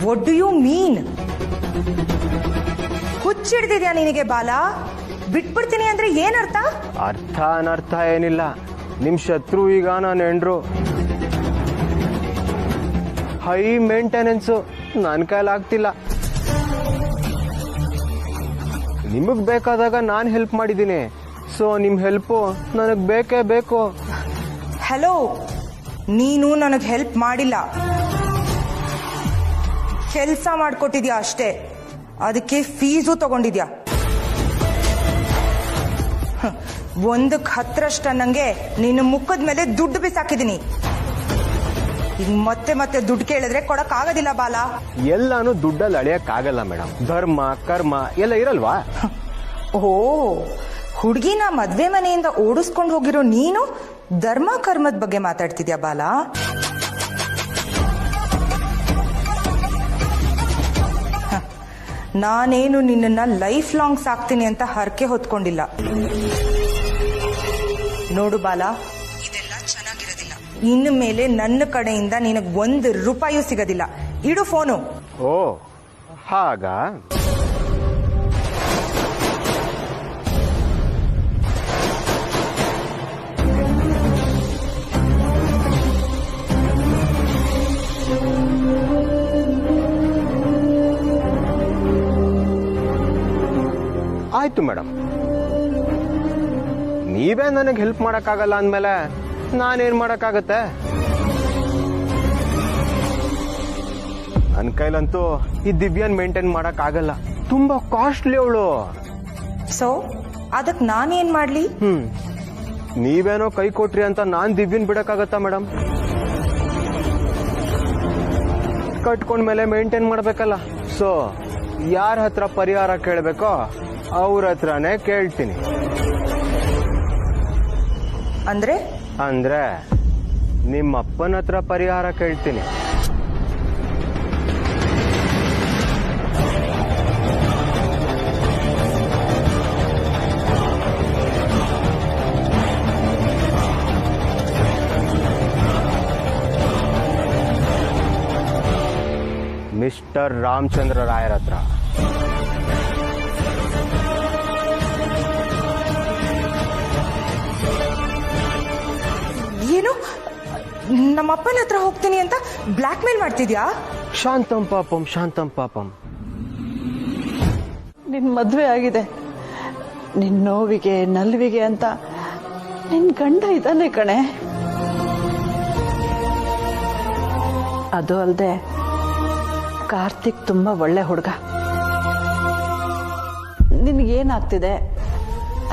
What do you mean? ಹುಚ್ಚಿಡ್ದಿದ್ಯಾ ನಿನಗೆ ಬಾಲ? ಬಿಟ್ಬಿಡ್ತೀನಿ ಅಂದ್ರೆ ಏನರ್ಥ? ಅರ್ಥ ಅನರ್ಥ ಏನಿಲ್ಲ. ನಿಮ್ ಶತ್ರು ಈಗ ನಾನು ಹೆಂಡ್ರು. ಹೈ ಮೇಂಟೆನೆನ್ಸು ನನ್ನ ಕೈಲಾಗ್ತಿಲ್ಲ. ನಿಮಗ್ ಬೇಕಾದಾಗ ನಾನು ಹೆಲ್ಪ್ ಮಾಡಿದ್ದೀನಿ. ಸೊ ನಿಮ್ ಹೆಲ್ಪು ನನಗ್ ಬೇಕೇ ಬೇಕು. ಹಲೋ, ನೀನು ನನಗೆ ಹೆಲ್ಪ್ ಮಾಡಿಲ್ಲ, ಕೆಲಸ ಮಾಡ್ಕೊಟ್ಟಿದ್ಯಾ ಅಷ್ಟೇ. ಅದಕ್ಕೆ ಫೀಸು ತಗೊಂಡಿದ್ಯಾ. ಒಂದಕ್ಕೆ 10 ಅನ್ನಂಗೆ ನಿನ್ನ ಮುಖದ ಮೇಲೆ ದುಡ್ಡು ಬಿಸಾಕಿದೀನಿ. ಈಗ ಮತ್ತೆ ಮತ್ತೆ ದುಡ್ಡು ಕೇಳಿದ್ರೆ ಕೊಡಕ್ ಆಗೋದಿಲ್ಲ ಬಾಲ. ಎಲ್ಲಾನು ದುಡ್ಡಲ್ಲಿ ಅಳಿಯಕ್ಕಾಗಲ್ಲ ಮೇಡಮ್. ಧರ್ಮ ಕರ್ಮ ಎಲ್ಲ ಇರಲ್ವಾ? ಓ, ಹುಡುಗಿನ ಮದ್ವೆ ಮನೆಯಿಂದ ಓಡಿಸ್ಕೊಂಡು ಹೋಗಿರೋ ನೀನು ಧರ್ಮ ಕರ್ಮದ ಬಗ್ಗೆ ಮಾತಾಡ್ತಿದ್ಯಾ ಬಾಲ? ನಾನೇನು ನಿನ್ನನ್ನ ಲೈಫ್ ಲಾಂಗ್ ಸಾಕ್ತೀನಿ ಅಂತ ಹರಕೆ ಹೊತ್ಕೊಂಡಿಲ್ಲ. ನೋಡು ಬಾಲ, ಇದೆಲ್ಲ ಚೆನ್ನಾಗಿರೋದಿಲ್ಲ. ಇನ್ನು ಮೇಲೆ ನನ್ನ ಕಡೆಯಿಂದ ನಿನಗೆ 1 ರೂಪಾಯೂ ಸಿಗೋದಿಲ್ಲ. ಇಡು ಫೋನು. ಓ ಹಾಗ? ಆಯ್ತು ಮೇಡಮ್, ನೀವೇ ನನಗೆ ಹೆಲ್ಪ್ ಮಾಡಕ್ಕಾಗಲ್ಲ ಅಂದ್ಮೇಲೆ ನಾನೇನ್ ಮಾಡಕ್ಕಾಗತ್ತೆ? ನನ್ನ ಕೈಲಂತೂ ಈ ದಿವ್ಯಾನ್ ಮೇಂಟೈನ್ ಮಾಡಕ್ ಆಗಲ್ಲ. ತುಂಬಾ ಕಾಸ್ಟ್ಲಿ ಅವಳು. ಸೊ ಅದಕ್ಕೆ ನಾನೇನ್ ಮಾಡ್ಲಿ? ನೀವೇನೋ ಕೈ ಕೊಟ್ರಿ ಅಂತ ನಾನ್ ದಿವ್ಯನ್ ಬಿಡಕ್ಕಾಗತ್ತಾ ಮೇಡಮ್? ಕಟ್ಕೊಂಡ್ಮೇಲೆ ಮೇಂಟೈನ್ ಮಾಡ್ಬೇಕಲ್ಲ. ಸೊ ಯಾರ ಹತ್ರ ಪರಿಹಾರ ಕೇಳಬೇಕೋ ಅವ್ರ ಹತ್ರನೇ ಕೇಳ್ತೀನಿ. ಅಂದ್ರೆ ನಿಮ್ಮ ಅಪ್ಪನ ಹತ್ರ ಪರಿಹಾರ ಕೇಳ್ತೀನಿ. ಮಿಸ್ಟರ್ ರಾಮಚಂದ್ರ ರಾಯರ್ ಹತ್ರ. ಏನು, ನಮ್ಮಪ್ಪನ ಹತ್ರ ಹೋಗ್ತೀನಿ ಅಂತ ಬ್ಲಾಕ್ ಮೇಲ್ ಮಾಡ್ತಿದ್ಯಾ? ಶಾಂತಂ ಪಾಪಂ, ಶಾಂತಂ ಪಾಪಂ. ನಿನ್ ಮದ್ವೆ ಆಗಿದೆ, ನಿನ್ ನೋವಿಗೆ ನಲ್ವಿಗೆ ಅಂತ ನಿನ್ ಗಂಡ ಇದ್ದಾನೆ ಕಣೆ. ಅದು ಅಲ್ದೆ ಕಾರ್ತಿಕ್ ತುಂಬಾ ಒಳ್ಳೆ ಹುಡುಗ. ನಿನ್ಗೇನಾಗ್ತಿದೆ,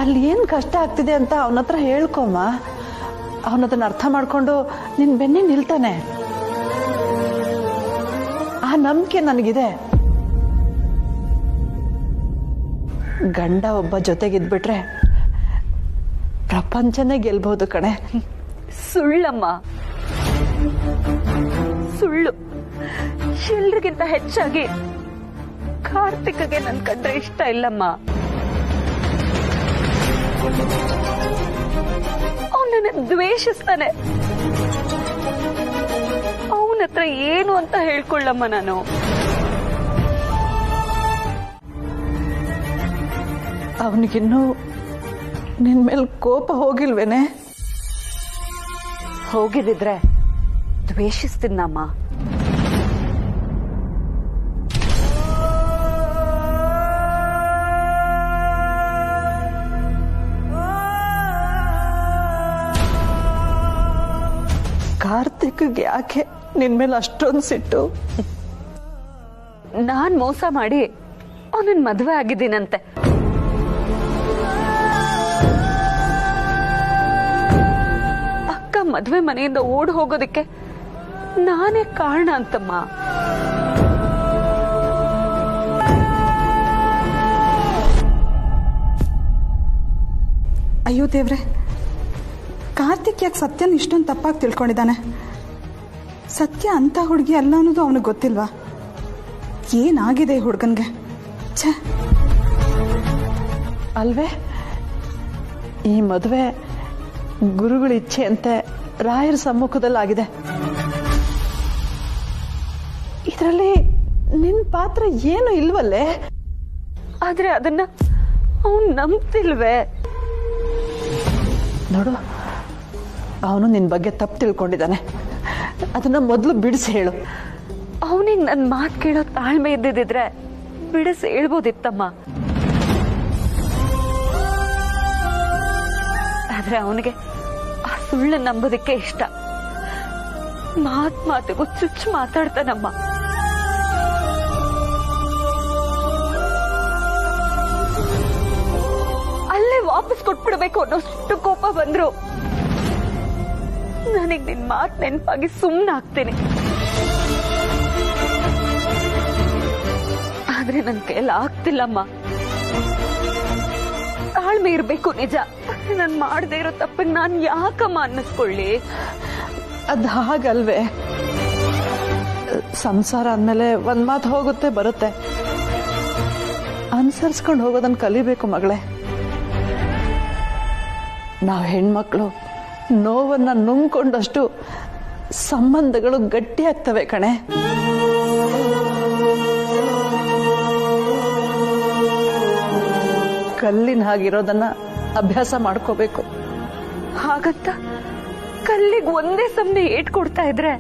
ಅಲ್ಲಿ ಏನ್ ಕಷ್ಟ ಆಗ್ತಿದೆ ಅಂತ ಅವನ ಹತ್ರ ಹೇಳ್ಕೊಮ್ಮ. ಅವನದನ್ನ ಅರ್ಥ ಮಾಡ್ಕೊಂಡು ನಿನ್ ಬೆನ್ನಿ ನಿಲ್ತಾನೆ. ಆ ನಂಬಿಕೆ ನನಗಿದೆ. ಗಂಡ ಒಬ್ಬ ಜೊತೆಗಿದ್ಬಿಟ್ರೆ ಪ್ರಪಂಚನೇ ಗೆಲ್ಬಹುದು ಕಣೆ. ಸುಳ್ಳಮ್ಮ, ಸುಳ್ಳು. ಎಲ್ರಿಗಿಂತ ಹೆಚ್ಚಾಗಿ ಕಾರ್ತಿಕ್ಗೆ ನನ್ ಕಂಡ್ರೆ ಇಷ್ಟ ಇಲ್ಲಮ್ಮ. ಅವನನ್ನ ದ್ವೇಷಿಸ್ತಾನೆ. ಅವನ ಹತ್ರ ಏನು ಅಂತ ಹೇಳ್ಕೊಳ್ಳಮ್ಮ ನಾನು. ಅವನಿಗಿನ್ನೂ ನಿನ್ ಮೇಲೆ ಕೋಪ ಹೋಗಿಲ್ವೇನೆ? ಹೋಗಿದ್ರೆ ದ್ವೇಷಿಸ್ತೀನಮ್ಮ. ಕಾರ್ತಿಕ್ಗೆ ಯಾಕೆ ನಿನ್ ಮೇಲೆ ಅಷ್ಟೊಂದು ಸಿಟ್ಟು? ನಾನ್ ಮೋಸ ಮಾಡಿ ಅವನನ್ನ ಮದ್ವೆ ಆಗಿದ್ದೀನಂತೆ. ಅಕ್ಕ ಮದ್ವೆ ಮನೆಯಿಂದ ಓಡ್ ಹೋಗೋದಕ್ಕೆ ನಾನೇ ಕಾರಣ ಅಂತಮ್ಮ. ಅಯ್ಯೋ ದೇವ್ರೆ, ಕಾರ್ತಿಕ್ ಯಾಕೆ ಸತ್ಯನ ಇಷ್ಟೊಂದು ತಪ್ಪಾಗಿ ತಿಳ್ಕೊಂಡಿದ್ದಾನೆ? ಸತ್ಯ ಅಂತ ಹುಡುಗಿ ಅಲ್ಲ ಅನ್ನೋದು ಅವನಿಗೆ ಗೊತ್ತಿಲ್ವಾ? ಏನಾಗಿದೆ ಈ ಹುಡುಗನ್ಗೆ? ಛೇ ಅಲ್ವೇ, ಈ ಮದುವೆ ಗುರುಗಳ ಇಚ್ಛೆಯಂತೆ ರಾಯರ ಸಮ್ಮುಖದಲ್ಲಾಗಿದೆ. ಇದರಲ್ಲಿ ನಿನ್ ಪಾತ್ರ ಏನು ಇಲ್ವಲ್ಲೇ? ಆದ್ರೆ ಅದನ್ನ ಅವನ್ ನಂಬ್ತಿಲ್ವೇ? ನೋಡು, ಅವನು ನಿನ್ ಬಗ್ಗೆ ತಪ್ಪು ತಿಳ್ಕೊಂಡಿದ್ದಾನೆ. ಅದನ್ನ ಮೊದಲು ಬಿಡಿಸಿ ಹೇಳು. ಅವನಿಗೆ ನನ್ ಮಾತು ಕೇಳೋ ತಾಳ್ಮೆ ಇದ್ದಿದ್ರೆ ಬಿಡಿಸಿ ಹೇಳ್ಬೋದಿತ್ತಮ್ಮ. ಆದ್ರೆ ಅವನಿಗೆ ಆ ಸುಳ್ಳು ನಂಬೋದಕ್ಕೆ ಇಷ್ಟ. ಮಾತಿಗೂ ಚುಚ್ಚು ಮಾತಾಡ್ತಾನಮ್ಮ. ಅಲ್ಲೇ ವಾಪಸ್ ಕೊಟ್ಬಿಡ್ಬೇಕು ಅನ್ನೋಷ್ಟು ಕೋಪ ಬಂದ್ರು ನನಗ್ ನಿನ್ ಮಾತು ನೆನಪಾಗಿ ಸುಮ್ಮನಾಗ್ತೀನಿ. ಆದ್ರೆ ನನ್ ಕೈಯಲ್ಲಿ ಆಗ್ತಿಲ್ಲಮ್ಮ. ತಾಳ್ಮೆ ಇರ್ಬೇಕು ನಿಜ. ನಾನ್ ಮಾಡದೇ ಇರೋ ತಪ್ಪಿಗೆ ನಾನ್ ಯಾಕಮ್ಮ ಅನ್ನಿಸ್ಕೊಳ್ಳಿ? ಅದ್ ಹಾಗಲ್ವೇ, ಸಂಸಾರ ಅಂದ್ಮೇಲೆ ಒಂದ್ ಮಾತು ಹೋಗುತ್ತೆ ಬರುತ್ತೆ, ಅನುಸರಿಸ್ಕೊಂಡು ಹೋಗೋದನ್ನ ಕಲಿಬೇಕು ಮಗಳೇ. ನಾವು ಹೆಣ್ಮಕ್ಳು ನೋವನ್ನ ನುಂಗ್ಕೊಂಡಷ್ಟು ಸಂಬಂಧಗಳು ಗಟ್ಟಿ ಆಗ್ತವೆ ಕಣೆ. ಕಲ್ಲಿನ ಹಾಗಿರೋದನ್ನ ಅಭ್ಯಾಸ ಮಾಡ್ಕೋಬೇಕು. ಹಾಗಂತ ಕಲ್ಲಿಗೆ ಒಂದೇ ಸಮನೆ ಏಟ್ ಕೊಡ್ತಾ ಇದ್ರೆ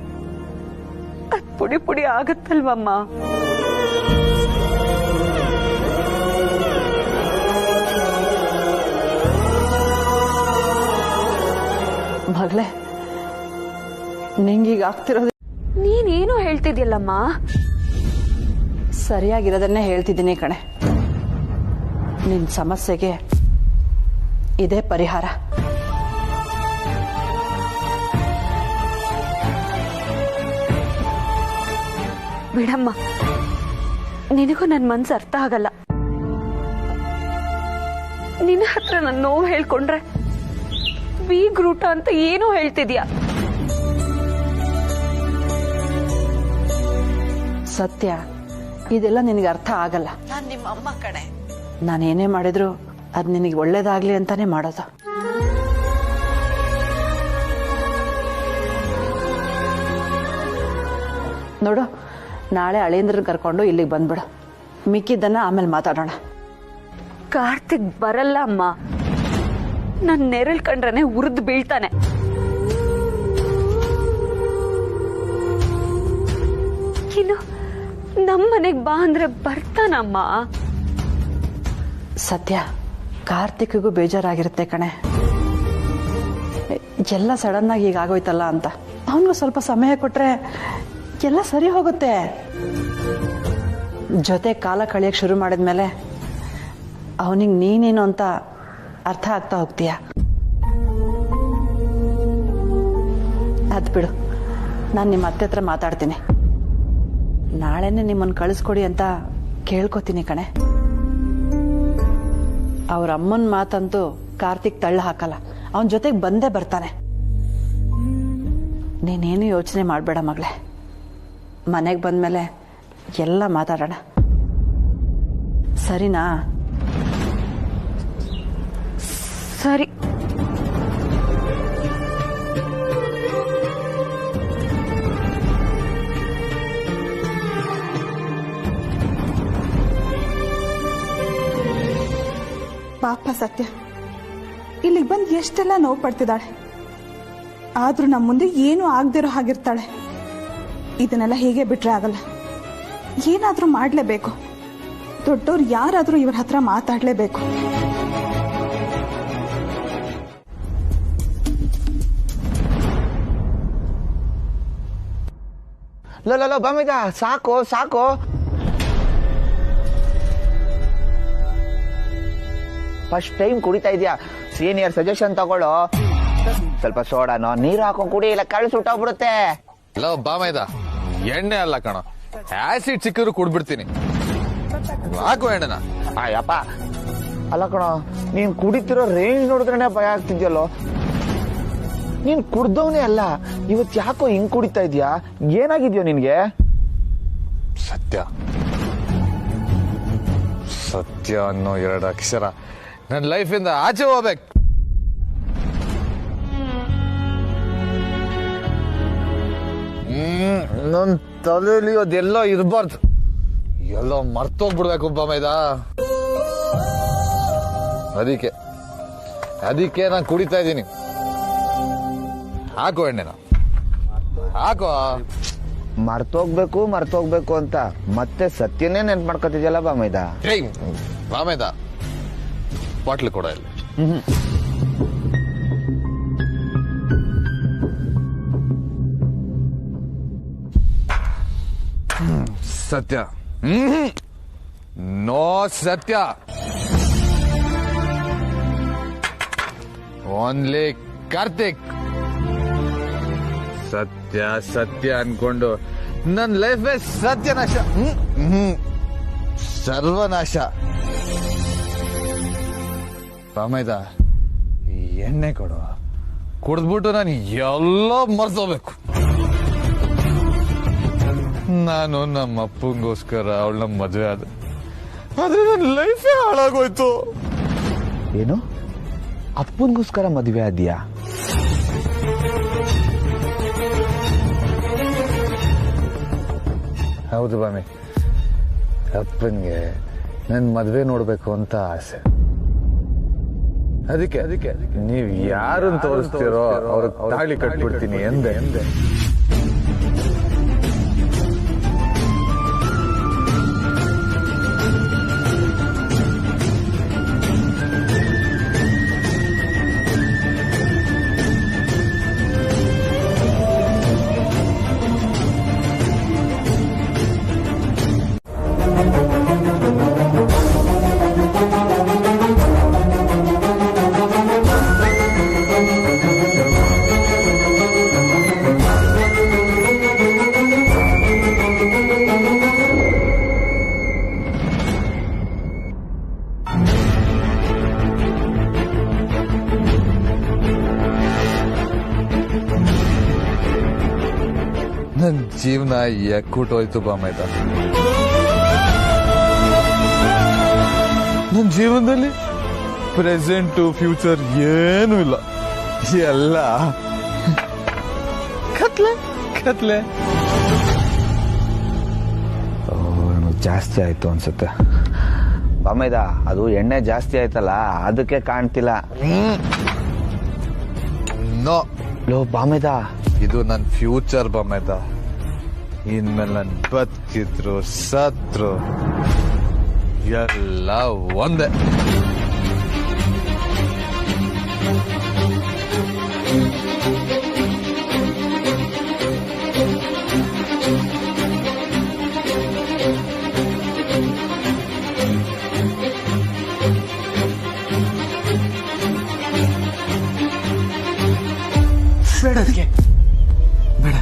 ಅದ್ ಪುಡಿ ಪುಡಿ ಆಗತ್ತಲ್ವಮ್ಮ? ಮಗಳೇ, ನಿಂಗೀಗ ಆಗ್ತಿರೋದು ನೀನೇನು ಹೇಳ್ತಿದ್ಯಲ್ಲಮ್ಮ? ಸರಿಯಾಗಿರೋದನ್ನೇ ಹೇಳ್ತಿದ್ದೀನಿ ಕಣೆ. ನಿನ್ ಸಮಸ್ಯೆಗೆ ಇದೇ ಪರಿಹಾರ. ಬಿಡಮ್ಮ, ನಿನಗೂ ನನ್ ಮನ್ಸು ಅರ್ಥ ಆಗಲ್ಲ. ನಿನ್ನ ಹತ್ರ ನನ್ನ ನೋವು ಹೇಳ್ಕೊಂಡ್ರೆ ಬೀಗ್ರೂಟ ಅಂತ ಏನೋ ಹೇಳ್ತಿದ್ಯಾ. ಸತ್ಯ, ಇದೆಲ್ಲ ನಿನಗೆ ಅರ್ಥ ಆಗಲ್ಲ. ನಾನ್ ನಿಮ್ಮ ಅಮ್ಮ ಕಣೆ. ನಾನೇನೇ ಮಾಡಿದ್ರು ಅದ್ ನಿನಗೆ ಒಳ್ಳೇದಾಗ್ಲಿ ಅಂತಾನೆ ಮಾಡೋದು. ನೋಡು, ನಾಳೆ ಅಳಿಯಂದ್ರನ್ನ ಕರ್ಕೊಂಡು ಇಲ್ಲಿಗೆ ಬಂದ್ಬಿಡು. ಮಿಕ್ಕಿದ್ದನ್ನ ಆಮೇಲೆ ಮಾತಾಡೋಣ. ಕಾರ್ತಿಕ್ ಬರಲ್ಲ ಅಮ್ಮ. ನನ್ ನೆರಳು ಕಂಡ್ರನೆ ಉರಿದು ಬೀಳ್ತಾನೆ. ಇನ್ನು ನಮ್ಮನೆಗ್ ಬಾ ಅಂದ್ರೆ ಬರ್ತಾನಮ್ಮ. ಸತ್ಯ, ಕಾರ್ತಿಕ್ಗೂ ಬೇಜಾರಾಗಿರುತ್ತೆ ಕಣೆ. ಎಲ್ಲ ಸಡನ್ ಆಗಿ ಈಗ ಆಗೋಯ್ತಲ್ಲ ಅಂತ. ಅವನಿಗೂ ಸ್ವಲ್ಪ ಸಮಯ ಕೊಟ್ರೆ ಎಲ್ಲ ಸರಿ ಹೋಗುತ್ತೆ. ಜೊತೆ ಕಾಲ ಕಳಿಯಕ್ಕೆ ಶುರು ಮಾಡಿದ್ಮೇಲೆ ಅವನಿಗೆ ನೀನೇನು ಅಂತ ಅರ್ಥ ಆಗ್ತಾ ಹೋಗ್ತೀಯ. ಅದ್ ಬಿಡು, ನಾನು ನಿಮ್ಮ ಅತ್ತೆ ಹತ್ರ ಮಾತಾಡ್ತೀನಿ. ನಾಳೆನೆ ನಿಮ್ಮನ್ನು ಕಳಿಸ್ಕೊಡಿ ಅಂತ ಕೇಳ್ಕೊತೀನಿ ಕಣೆ. ಅವ್ರ ಅಮ್ಮನ ಮಾತಂತೂ ಕಾರ್ತಿಕ್ ತಳ್ಳ ಹಾಕಲ್ಲ. ಅವನ ಜೊತೆಗೆ ಬಂದೇ ಬರ್ತಾನೆ. ನೀನೇನು ಯೋಚನೆ ಮಾಡಬೇಡ ಮಗಳೇ. ಮನೆಗೆ ಬಂದ್ಮೇಲೆ ಎಲ್ಲ ಮಾತಾಡೋಣ, ಸರಿನಾ? ಸರಿ. ಪಾಪ ಸತ್ಯ ಇಲ್ಲಿಗೆ ಬಂದು ಎಷ್ಟೆಲ್ಲ ನೋವು ಪಡ್ತಿದ್ದಾಳೆ. ಆದ್ರೂ ನಮ್ಮ ಮುಂದೆ ಏನು ಆಗದಿರೋ ಹಾಗಿರ್ತಾಳೆ. ಇದನ್ನೆಲ್ಲ ಹೀಗೆ ಬಿಟ್ರೆ ಆಗಲ್ಲ. ಏನಾದ್ರೂ ಮಾಡ್ಲೇಬೇಕು. ದೊಡ್ಡವ್ರು ಯಾರಾದ್ರೂ ಇವ್ರ ಹತ್ರ ಮಾತಾಡ್ಲೇಬೇಕು. ಲೋ ಬಮ್ಮಿದ, ಸಾಕು ಸಾಕು. ಫಸ್ಟ್ ಟೈಮ್ ಕುಡಿತಾ ಇದೆಯಾ? ಸೀನಿಯರ್ ಸಜೆಷನ್ ತಗೊಳ್ಳೋ. ಸ್ವಲ್ಪ ಸೋಡಾನೋ ನೀರು ಹಾಕೊಂಡ್ ಕುಡಿ, ಇಲ್ಲ ಕಳ್ಸಿ ಸುಟ್ಟೋಗ್ಬಿಡುತ್ತೆ. ಲೋ ಬಾಮೈದ, ಎಣ್ಣೆ ಅಲ್ಲ ಕಣ, ಆಸಿಡ್ ಸಿಕ್ಕಿದ್ರು ಕುಡ್ಬಿಡ್ತೀನಿ. ಹಾಕು ಎಣ್ಣೆನ. ಅಯ್ಯಪ್ಪ, ಅಲ್ಲ ಕಣ, ನೀನ್ ಕುಡಿತಿರೋ ರೇಂಜ್ ನೋಡಿದ್ರೇನೆ ಭಯ ಆಗ್ತಿದ್ಯಲ್ಲೋ. ನೀನ್ ಕುಡ್ದವನೇ ಅಲ್ಲ, ಇವತ್ ಯಾಕೋ ಹಿಂಗ್ ಕುಡಿತಾ ಇದೀಯಾ? ಏನಾಗಿದ್ಯೋ ನಿನ್ಗೆ? ಸತ್ಯ ಸತ್ಯ ಅನ್ನೋ 2 ಅಕ್ಷರ ನನ್ನ ಲೈಫಿಂದ ಆಚೆ ಹೋಗ್ಬೇಕು. ನನ್ನ ತಲೆಯಲ್ಲಿ ಅದೆಲ್ಲ ಇರಬಾರ್ದು, ಎಲ್ಲ ಮರ್ತೋಗ್ಬಿಡ್ಬೇಕು ಬಾಮೈದ. ಅದಕ್ಕೆ ನಾನು ಕುಡಿತಾ ಇದ್ದೀನಿ. ಹಾಕೋ ಎಣ್ಣೆನ, ಹಾಕೋ. ಮರ್ತೋಗ್ಬೇಕು ಅಂತ ಮತ್ತೆ ಸತ್ಯನೇ ನೆನ್ಪು ಮಾಡ್ಕೊತಿದ್ಯಲ್ಲ ಬಾಮೈದ. ಬಾಮೈದ, ಬಾಟ್ಲು ಕೊಡ ಇಲ್ಲಿ. ಸತ್ಯ, ನೋ ಸತ್ಯ, ಓನ್ಲಿ ಕಾರ್ತಿಕ್. ಸತ್ಯ ಸತ್ಯ ಅನ್ಕೊಂಡು ನನ್ನ ಲೈಫೇ ಸತ್ಯನಾಶ, ಸರ್ವನಾಶ. ಬಾಮೈದ, ಎಣ್ಣೆ ಕೊಡು, ಕುಡಿದ್ಬಿಟ್ಟು ನಾನು ಎಲ್ಲ ಮರ್ತೋಗ್ಬೇಕು. ನಾನು ನಮ್ಮ ಅಪ್ಪಂಗೋಸ್ಕರ ಅವಳ ಮದುವೆ ಆದ್ರೆ ನನ್ನ ಲೈಫೇ ಹಾಳಾಗೋಯ್ತು. ಏನು, ಅಪ್ಪನಿಗೋಸ್ಕರ ಮದುವೆ ಆದ್ಯಾ? ಹೌದು ಬಾಮಿ, ಅಪ್ಪನ್ಗೆ ನನ್ನ ಮದುವೆ ನೋಡ್ಬೇಕು ಅಂತ ಆಸೆ. ಅದಕ್ಕೆ ನೀವ್ ಯಾರನ್ನು ತೋರಿಸ್ತೀರೋ ಅವ್ರಿಗೆ ತಾಳಿ ಕಟ್ಬಿಡ್ತೀನಿ ಎಂದೆ. ನನ್ನ ಜೀವನ ಎಕ್ಕೂಟೋಯ್ತು ಬಾಮೈದ. ನನ್ನ ಜೀವನದಲ್ಲಿ ಪ್ರೆಸೆಂಟು ಫ್ಯೂಚರ್ ಏನೂ ಇಲ್ಲ, ಎಲ್ಲ ಕತ್ಲೆ. ಜಾಸ್ತಿ ಆಯ್ತು ಅನ್ಸುತ್ತೆ ಬಾಮೈದ. ಅದು ಎಣ್ಣೆ ಜಾಸ್ತಿ ಆಯ್ತಲ್ಲ, ಅದಕ್ಕೆ ಕಾಣ್ತಿಲ್ಲ. ನೋ ಲೋ ಬಾಮೈದ, ಇದು ನನ್ನ ಫ್ಯೂಚರ್ ಬಾಮೈದ. ಇನ್ಮೇಲೆ ನನ್ ಬದುಕಿದ್ರು ಸತ್ರು ಎಲ್ಲ ಒಂದೇ. ಬೇಡ, ಅದಕ್ಕೆ ಬೇಡ.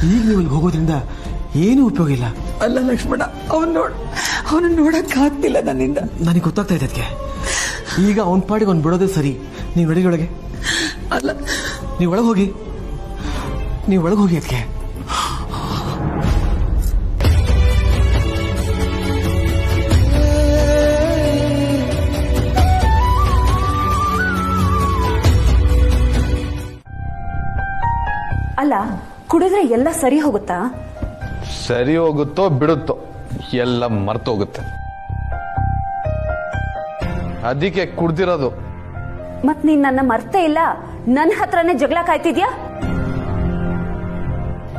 ಈಗ ನೀವು ಅಲ್ಲಿ ಹೋಗೋದ್ರಿಂದ ಏನು ಉಪಯೋಗ ಇಲ್ಲ. ಅಲ್ಲ ಲಕ್ಷ್ಮಣ, ಅವನು ನೋಡಕ್ಕಾಗ್ತಿಲ್ಲ ನನ್ನಿಂದ. ನನಗೆ ಗೊತ್ತಾಗ್ತಾ ಇದೆ ಅದಕ್ಕೆ. ಈಗ ಅವನ ಪಾಡಿಗೆ ಅವ್ನು ಬಿಡೋದೇ ಸರಿ. ನೀವು ನಡಿ ಒಳಗೆ. ಅಲ್ಲ, ನೀವು ಒಳಗೆ ಹೋಗಿ ಅದಕ್ಕೆ. ಅಲ್ಲ, ಕುಡಿದ್ರೆ ಎಲ್ಲ ಸರಿ ಹೋಗುತ್ತಾ? ಸರಿ ಹೋಗುತ್ತೋ ಬಿಡುತ್ತೋ ಎಲ್ಲ ಮರ್ತೋಗುತ್ತೆ. ಅದಕ್ಕೆ ಕುಡ್ದಿರೋದು. ಮತ್ ನೀನ್ ನನ್ನ ಮರ್ತೇ ಇಲ್ಲ, ನನ್ನ ಹತ್ರನೇ ಜಗಳ ಕಾಯ್ತಿದ್ಯಾ?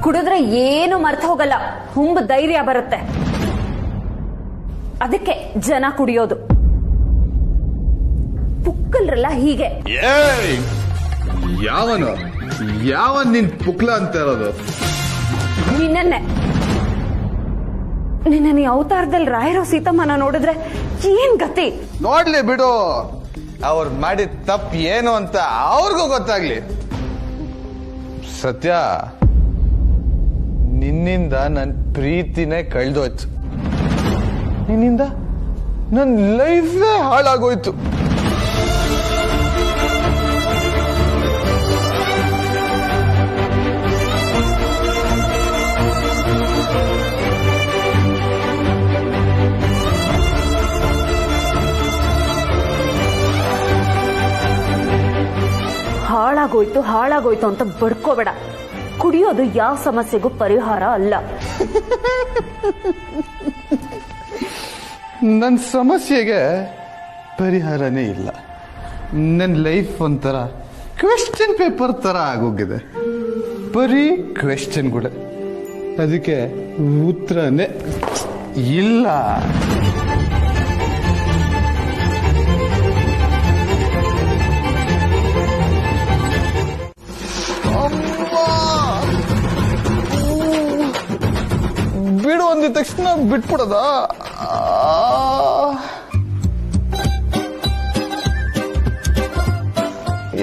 ಕುಡಿದ್ರೆ ಏನು ಮರ್ತ ಹೋಗಲ್ಲ, ಹುಂಬ ಧೈರ್ಯ ಬರುತ್ತೆ. ಅದಕ್ಕೆ ಜನ ಕುಡಿಯೋದು. ಪುಕ್ಕಲ್ರಲ್ಲ ಹೀಗೆ. ಯಾವನ್ ನಿನ್ ಪುಕ್ಲ ಅಂತ ಇರೋದು? ನಿನ್ನೆ ಈ ಅವತಾರದಲ್ಲಿ ರಾಯರೋ ಸೀತಮ್ಮನ ನೋಡಿದ್ರೆ ಏನ್ ಗತಿ? ನೋಡ್ಲಿ ಬಿಡು, ಅವ್ರು ಮಾಡಿದ ತಪ್ಪು ಏನು ಅಂತ ಅವ್ರಿಗೂ ಗೊತ್ತಾಗ್ಲಿ. ಸತ್ಯ, ನಿನ್ನಿಂದ ನನ್ ಪ್ರೀತಿನೇ ಕಳ್ದೋಯ್ತು. ನಿನ್ನಿಂದ ನನ್ ಲೈಫೇ ಹಾಳಾಗೋಯ್ತು. ಹಾಳಾಗೋಯ್ತು ಅಂತ ಬಡ್ಕೋಬೇಡ. ಕುಡಿಯೋದು ಯಾವ ಸಮಸ್ಯೆಗೂ ಪರಿಹಾರ ಅಲ್ಲ. ನನ್ನ ಸಮಸ್ಯೆಗೆ ಪರಿಹಾರನೇ ಇಲ್ಲ. ನನ್ನ ಲೈಫ್ ಒಂಥರ ಕ್ವೆಶ್ಚನ್ ಪೇಪರ್ ತರ ಆಗೋಗಿದೆ. ಬರೀ ಕ್ವೆಶ್ಚನ್ಗಳು, ಅದಕ್ಕೆ ಉತ್ತರನೇ ಇಲ್ಲ. ಬಿಡು ಅಂದಿದ ತಕ್ಷಣ ಬಿಟ್ಬಿಡದ?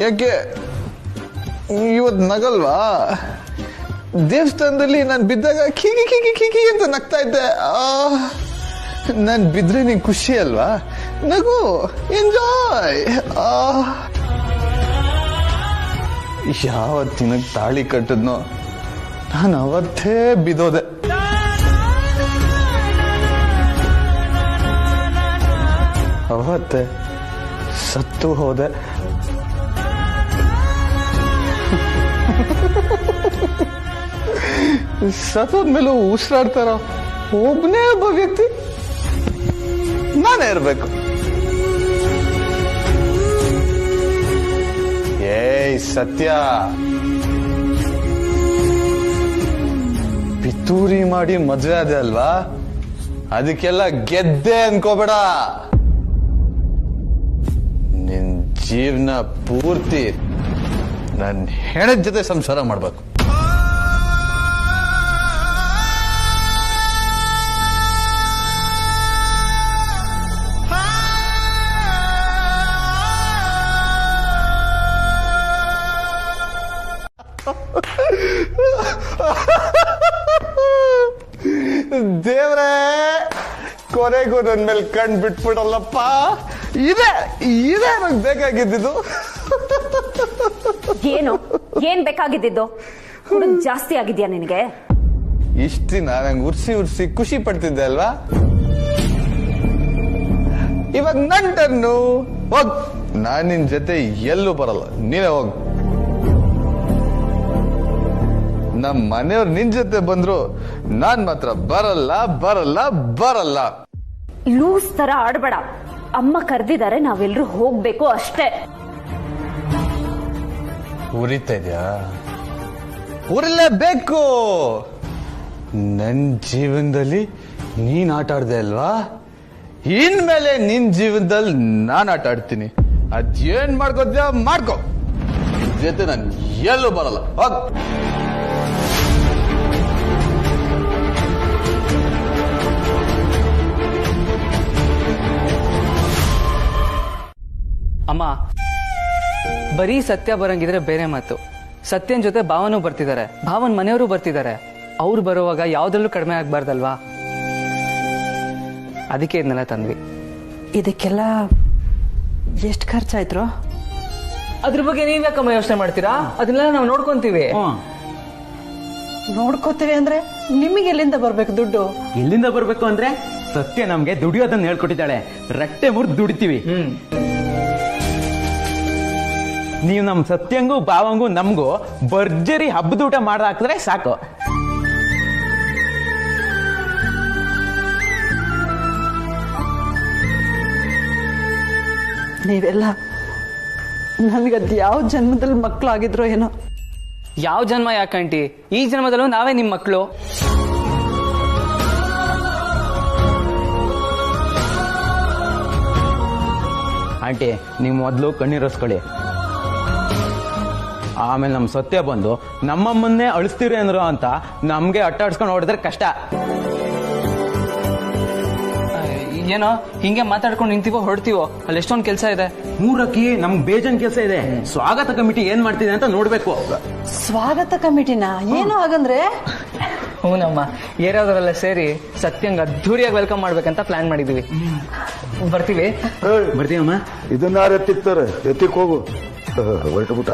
ಯಾಕೆ ಇವತ್ ನಗಲ್ವಾ? ದೇವಸ್ಥಾನದಲ್ಲಿ ನಾನು ಬಿದ್ದಾಗ ಕಿಗಿ ಕಿಗಿ ಕಿಗಿ ಅಂತ ನಗ್ತಾ ಇದ್ದೆ. ನಾನು ಬಿದ್ರೆ ನಿಂಗೆ ಖುಷಿ ಅಲ್ವಾ? ನಗು, ಎಂಜಾಯ್. ಯಾವತ್ತಿನ ತಾಳಿ ಕಟ್ಟದ್ನೋ ನಾನು ಅವತ್ತೇ ಬಿದೋದೆ. ಅವತ್ತೆ ಸತ್ತು ಹೋದೆ. ಸತ್ತೋದ್ಮೇಲೂ ಉಸಿರಾಡ್ತಾರ ಒಬ್ಬನೇ ಒಬ್ಬ ವ್ಯಕ್ತಿ ನಾನೇ ಇರ್ಬೇಕು. ಏಯ್ ಸತ್ಯ, ಪಿತೂರಿ ಮಾಡಿ ಮದ್ವೆ ಆದೆ ಅಲ್ವಾ, ಅದಕ್ಕೆಲ್ಲ ಗೆದ್ದೆ ಅನ್ಕೋಬೇಡ. ನಿನ್ ಜೀವನ ಪೂರ್ತಿ ನನ್ನ ಹೆಣದ ಜೊತೆ ಸಂಸಾರ ಮಾಡ್ಬೇಕು. ದೇವ್ರೇ, ಕೊನೆಗೂ ನನ್ ಮೇಲೆ ಕಣ್ ಬಿಟ್ಬಿಡಲ್ಲಪ್ಪ. ಇದೆ ನಂಗೆ ಬೇಕಾಗಿದ್ದು. ಏನ್ ಬೇಕಾಗಿದ್ದು? ಹುಡುಗ ಜಾಸ್ತಿ ಆಗಿದ್ಯಾ ನಿನಗೆ? ಇಷ್ಟ ದಿನ ನಂಗೆ ಉರ್ಸಿ ಖುಷಿ ಪಡ್ತಿದ್ದೆ ಅಲ್ವಾ? ಇವಾಗ ನನ್ ಟರ್ನು. ಹೋಗ್, ನಾನ್ ನಿನ್ ಜೊತೆ ಎಲ್ಲೂ ಬರಲ್ಲ, ನೀನೇ ಹೋಗ್. ನಮ್ಮ ಮನೆಯವ್ರು ನಿನ್ ಜೊತೆ ಬಂದ್ರು ನಾನ್ ಮಾತ್ರ ಬರಲ್ಲ ಬರಲ್ಲ ಬರಲ್ಲ. ಲೂಸ್ ತರ ಆಡ್ಬೇಡ. ಅಮ್ಮ ಕರೆದಿದ್ದಾರೆ, ನಾವೆಲ್ಲರೂ ಹೋಗ್ಬೇಕು ಅಷ್ಟೇ. ಉರಿತಾ ಇದ್ಯಾ? ಉರಿಲೇಬೇಕು. ನನ್ ಜೀವನದಲ್ಲಿ ನೀನ್ ಆಟ ಆಡ್ದೆ ಅಲ್ವಾ, ಇನ್ಮೇಲೆ ನಿನ್ ಜೀವನದಲ್ಲಿ ನಾನ್ ಆಟ ಆಡ್ತೀನಿ. ಅದೇನ್ ಮಾಡ್ಕೋದ್ಯಾ ಮಾಡ್ಕೋ, ಜೊತೆ ನಾನು ಎಲ್ಲೂ ಬರಲ್ಲ. ಹೋಗ್. ಅಮ್ಮ, ಬರೀ ಸತ್ಯ ಬರಂಗಿದ್ರೆ ಬೇರೆ ಮಾತು. ಸತ್ಯನ್ ಜೊತೆ ಭಾವನೂ ಬರ್ತಿದ್ದಾರೆ, ಭಾವನ್ ಮನೆಯವರು ಬರ್ತಿದ್ದಾರೆ. ಅವ್ರು ಬರುವಾಗ ಯಾವ್ದ್ರಲ್ಲೂ ಕಡಿಮೆ ಆಗ್ಬಾರ್ದಲ್ವಾ? ಅದಕ್ಕೆ ಇದನ್ನೆಲ್ಲ ತಂದ್ವಿ. ಇದಕ್ಕೆಲ್ಲ ಎಷ್ಟು ಖರ್ಚಾಯ್ತು? ಅದ್ರ ಬಗ್ಗೆ ನೀವ್ ಯಾಕಮ್ಮ ಯೋಚನೆ ಮಾಡ್ತೀರಾ? ಅದನ್ನೆಲ್ಲ ನಾವು ನೋಡ್ಕೊಂತೀವಿ. ನೋಡ್ಕೋತೀವಿ ಅಂದ್ರೆ ನಿಮಗೆ ಎಲ್ಲಿಂದ ಬರ್ಬೇಕು ದುಡ್ಡು? ಎಲ್ಲಿಂದ ಬರ್ಬೇಕು ಅಂದ್ರೆ ಸತ್ಯ ನಮ್ಗೆ ದುಡಿಯೋದನ್ನ ಹೇಳ್ಕೊಟ್ಟಿದ್ದಾಳೆ. ರಟ್ಟೆ ಮುರಿದು ದುಡಿತೀವಿ. ನೀವು ನಮ್ ಸತ್ಯಂಗೂ ಭಾವಂಗೂ ನಮ್ಗೂ ಭರ್ಜರಿ ಹಬ್ಬದ ಊಟ ಮಾಡ್ದ ಹಾಕಿದ್ರೆ ಸಾಕು. ನೀವೆಲ್ಲ ನನ್ಗದ್ ಯಾವ ಜನ್ಮದಲ್ಲಿ ಮಕ್ಕಳಾಗಿದ್ರೋ ಏನೋ. ಯಾವ ಜನ್ಮ ಯಾಕಂಟಿ, ಈ ಜನ್ಮದಲ್ಲೂ ನಾವೇ ನಿಮ್ ಮಕ್ಕಳು. ಆಂಟಿ, ನೀವು ಮೊದಲು ಕಣ್ಣೀರಸ್ಕೊಳ್ಳಿ. ಆಮೇಲೆ ನಮ್ ಸತ್ಯ ಬಂದು ನಮ್ಮಮ್ಮನ್ನೇ ಅಳಿಸ್ತೀರಿ ಅಂದ್ರು ಅಂತ ನಮ್ಗೆ ಅಟ್ಟಾಡ್ಸ್ಕೊಂಡು ಹೊಡೆದ್ರೆ ಕಷ್ಟ. ಏನೋ ಹಿಂಗೆ ಮಾತಾಡ್ಕೊಂಡು ನಿಂತೀವೋ ಹೊಡ್ತೀವೋ, ಅಲ್ಲಿ ಎಷ್ಟೊಂದು ಕೆಲಸ ಇದೆ. ಮೂರಕ್ಕೆ ನಮ್ಗೆ ಬೇಜನ್ ಕೆಲಸ ಇದೆ. ಸ್ವಾಗತ ಕಮಿಟಿ ಏನ್ ಮಾಡ್ತಿದೆ ಅಂತ ನೋಡ್ಬೇಕು. ಸ್ವಾಗತ ಕಮಿಟಿನ ಏನು ಹಾಗಂದ್ರೆ? ಹೂನಮ್ಮ, ಏರಿಯಾದವರೆಲ್ಲ ಸೇರಿ ಸತ್ಯಂಗ್ ಅದ್ದೂರಿಯಾಗಿ ವೆಲ್ಕಮ್ ಮಾಡ್ಬೇಕಂತ ಪ್ಲಾನ್ ಮಾಡಿದೀವಿ. ಬರ್ತೀವಿ. ಬರ್ತೀವಮ್ಮ. ಇದನ್ನ ಎತ್ತಿಕ್ತಾರೆ, ಎತ್ತಿಕ್ ಹೋಗು. ಹೊರಟುಬಿಟ್ಟ.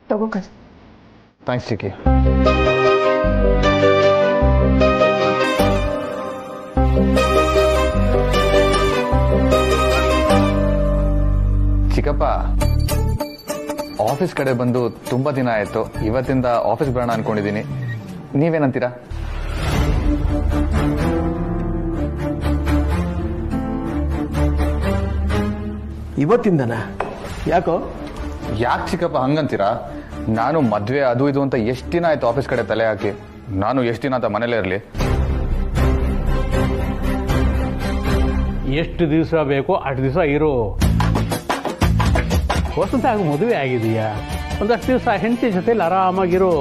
ತಗೋ ಕಣ್. ಥ್ಯಾಂಕ್ಸ್ ಚಿಕ್ಕಿ. ಚಿಕ್ಕಪ್ಪ, ಆಫೀಸ್ ಕಡೆ ಬಂದು ತುಂಬಾ ದಿನ ಆಯ್ತು. ಇವತ್ತಿಂದ ಆಫೀಸ್ ಬರೋಣ ಅನ್ಕೊಂಡಿದ್ದೀನಿ. ನೀವೇನಂತೀರಾ? ಇವತ್ತಿಂದನಾ? ಯಾಕೋ? ಯಾಕೆ ಚಿಕ್ಕಪ್ಪ ಹಂಗಂತೀರಾ? ನಾನು ಮದ್ವೆ ಅದು ಇದು ಅಂತ ಎಷ್ಟು ದಿನ ಆಯ್ತು ಆಫೀಸ್ ಕಡೆ ತಲೆ ಹಾಕಿ. ನಾನು ಎಷ್ಟು ದಿನ ಅಂತ ಮನೇಲೇ ಇರಲಿ? ಎಷ್ಟು ದಿವಸ ಬೇಕೋ ಅಷ್ಟು ದಿವಸ ಇರು. ಹೊಸದಾಗಿ ಮದುವೆ ಆಗಿದೆಯಾ, ಒಂದಷ್ಟು ದಿವಸ ಹೆಂಡತಿ ಜೊತೆಲಿ ಆರಾಮಾಗಿರು.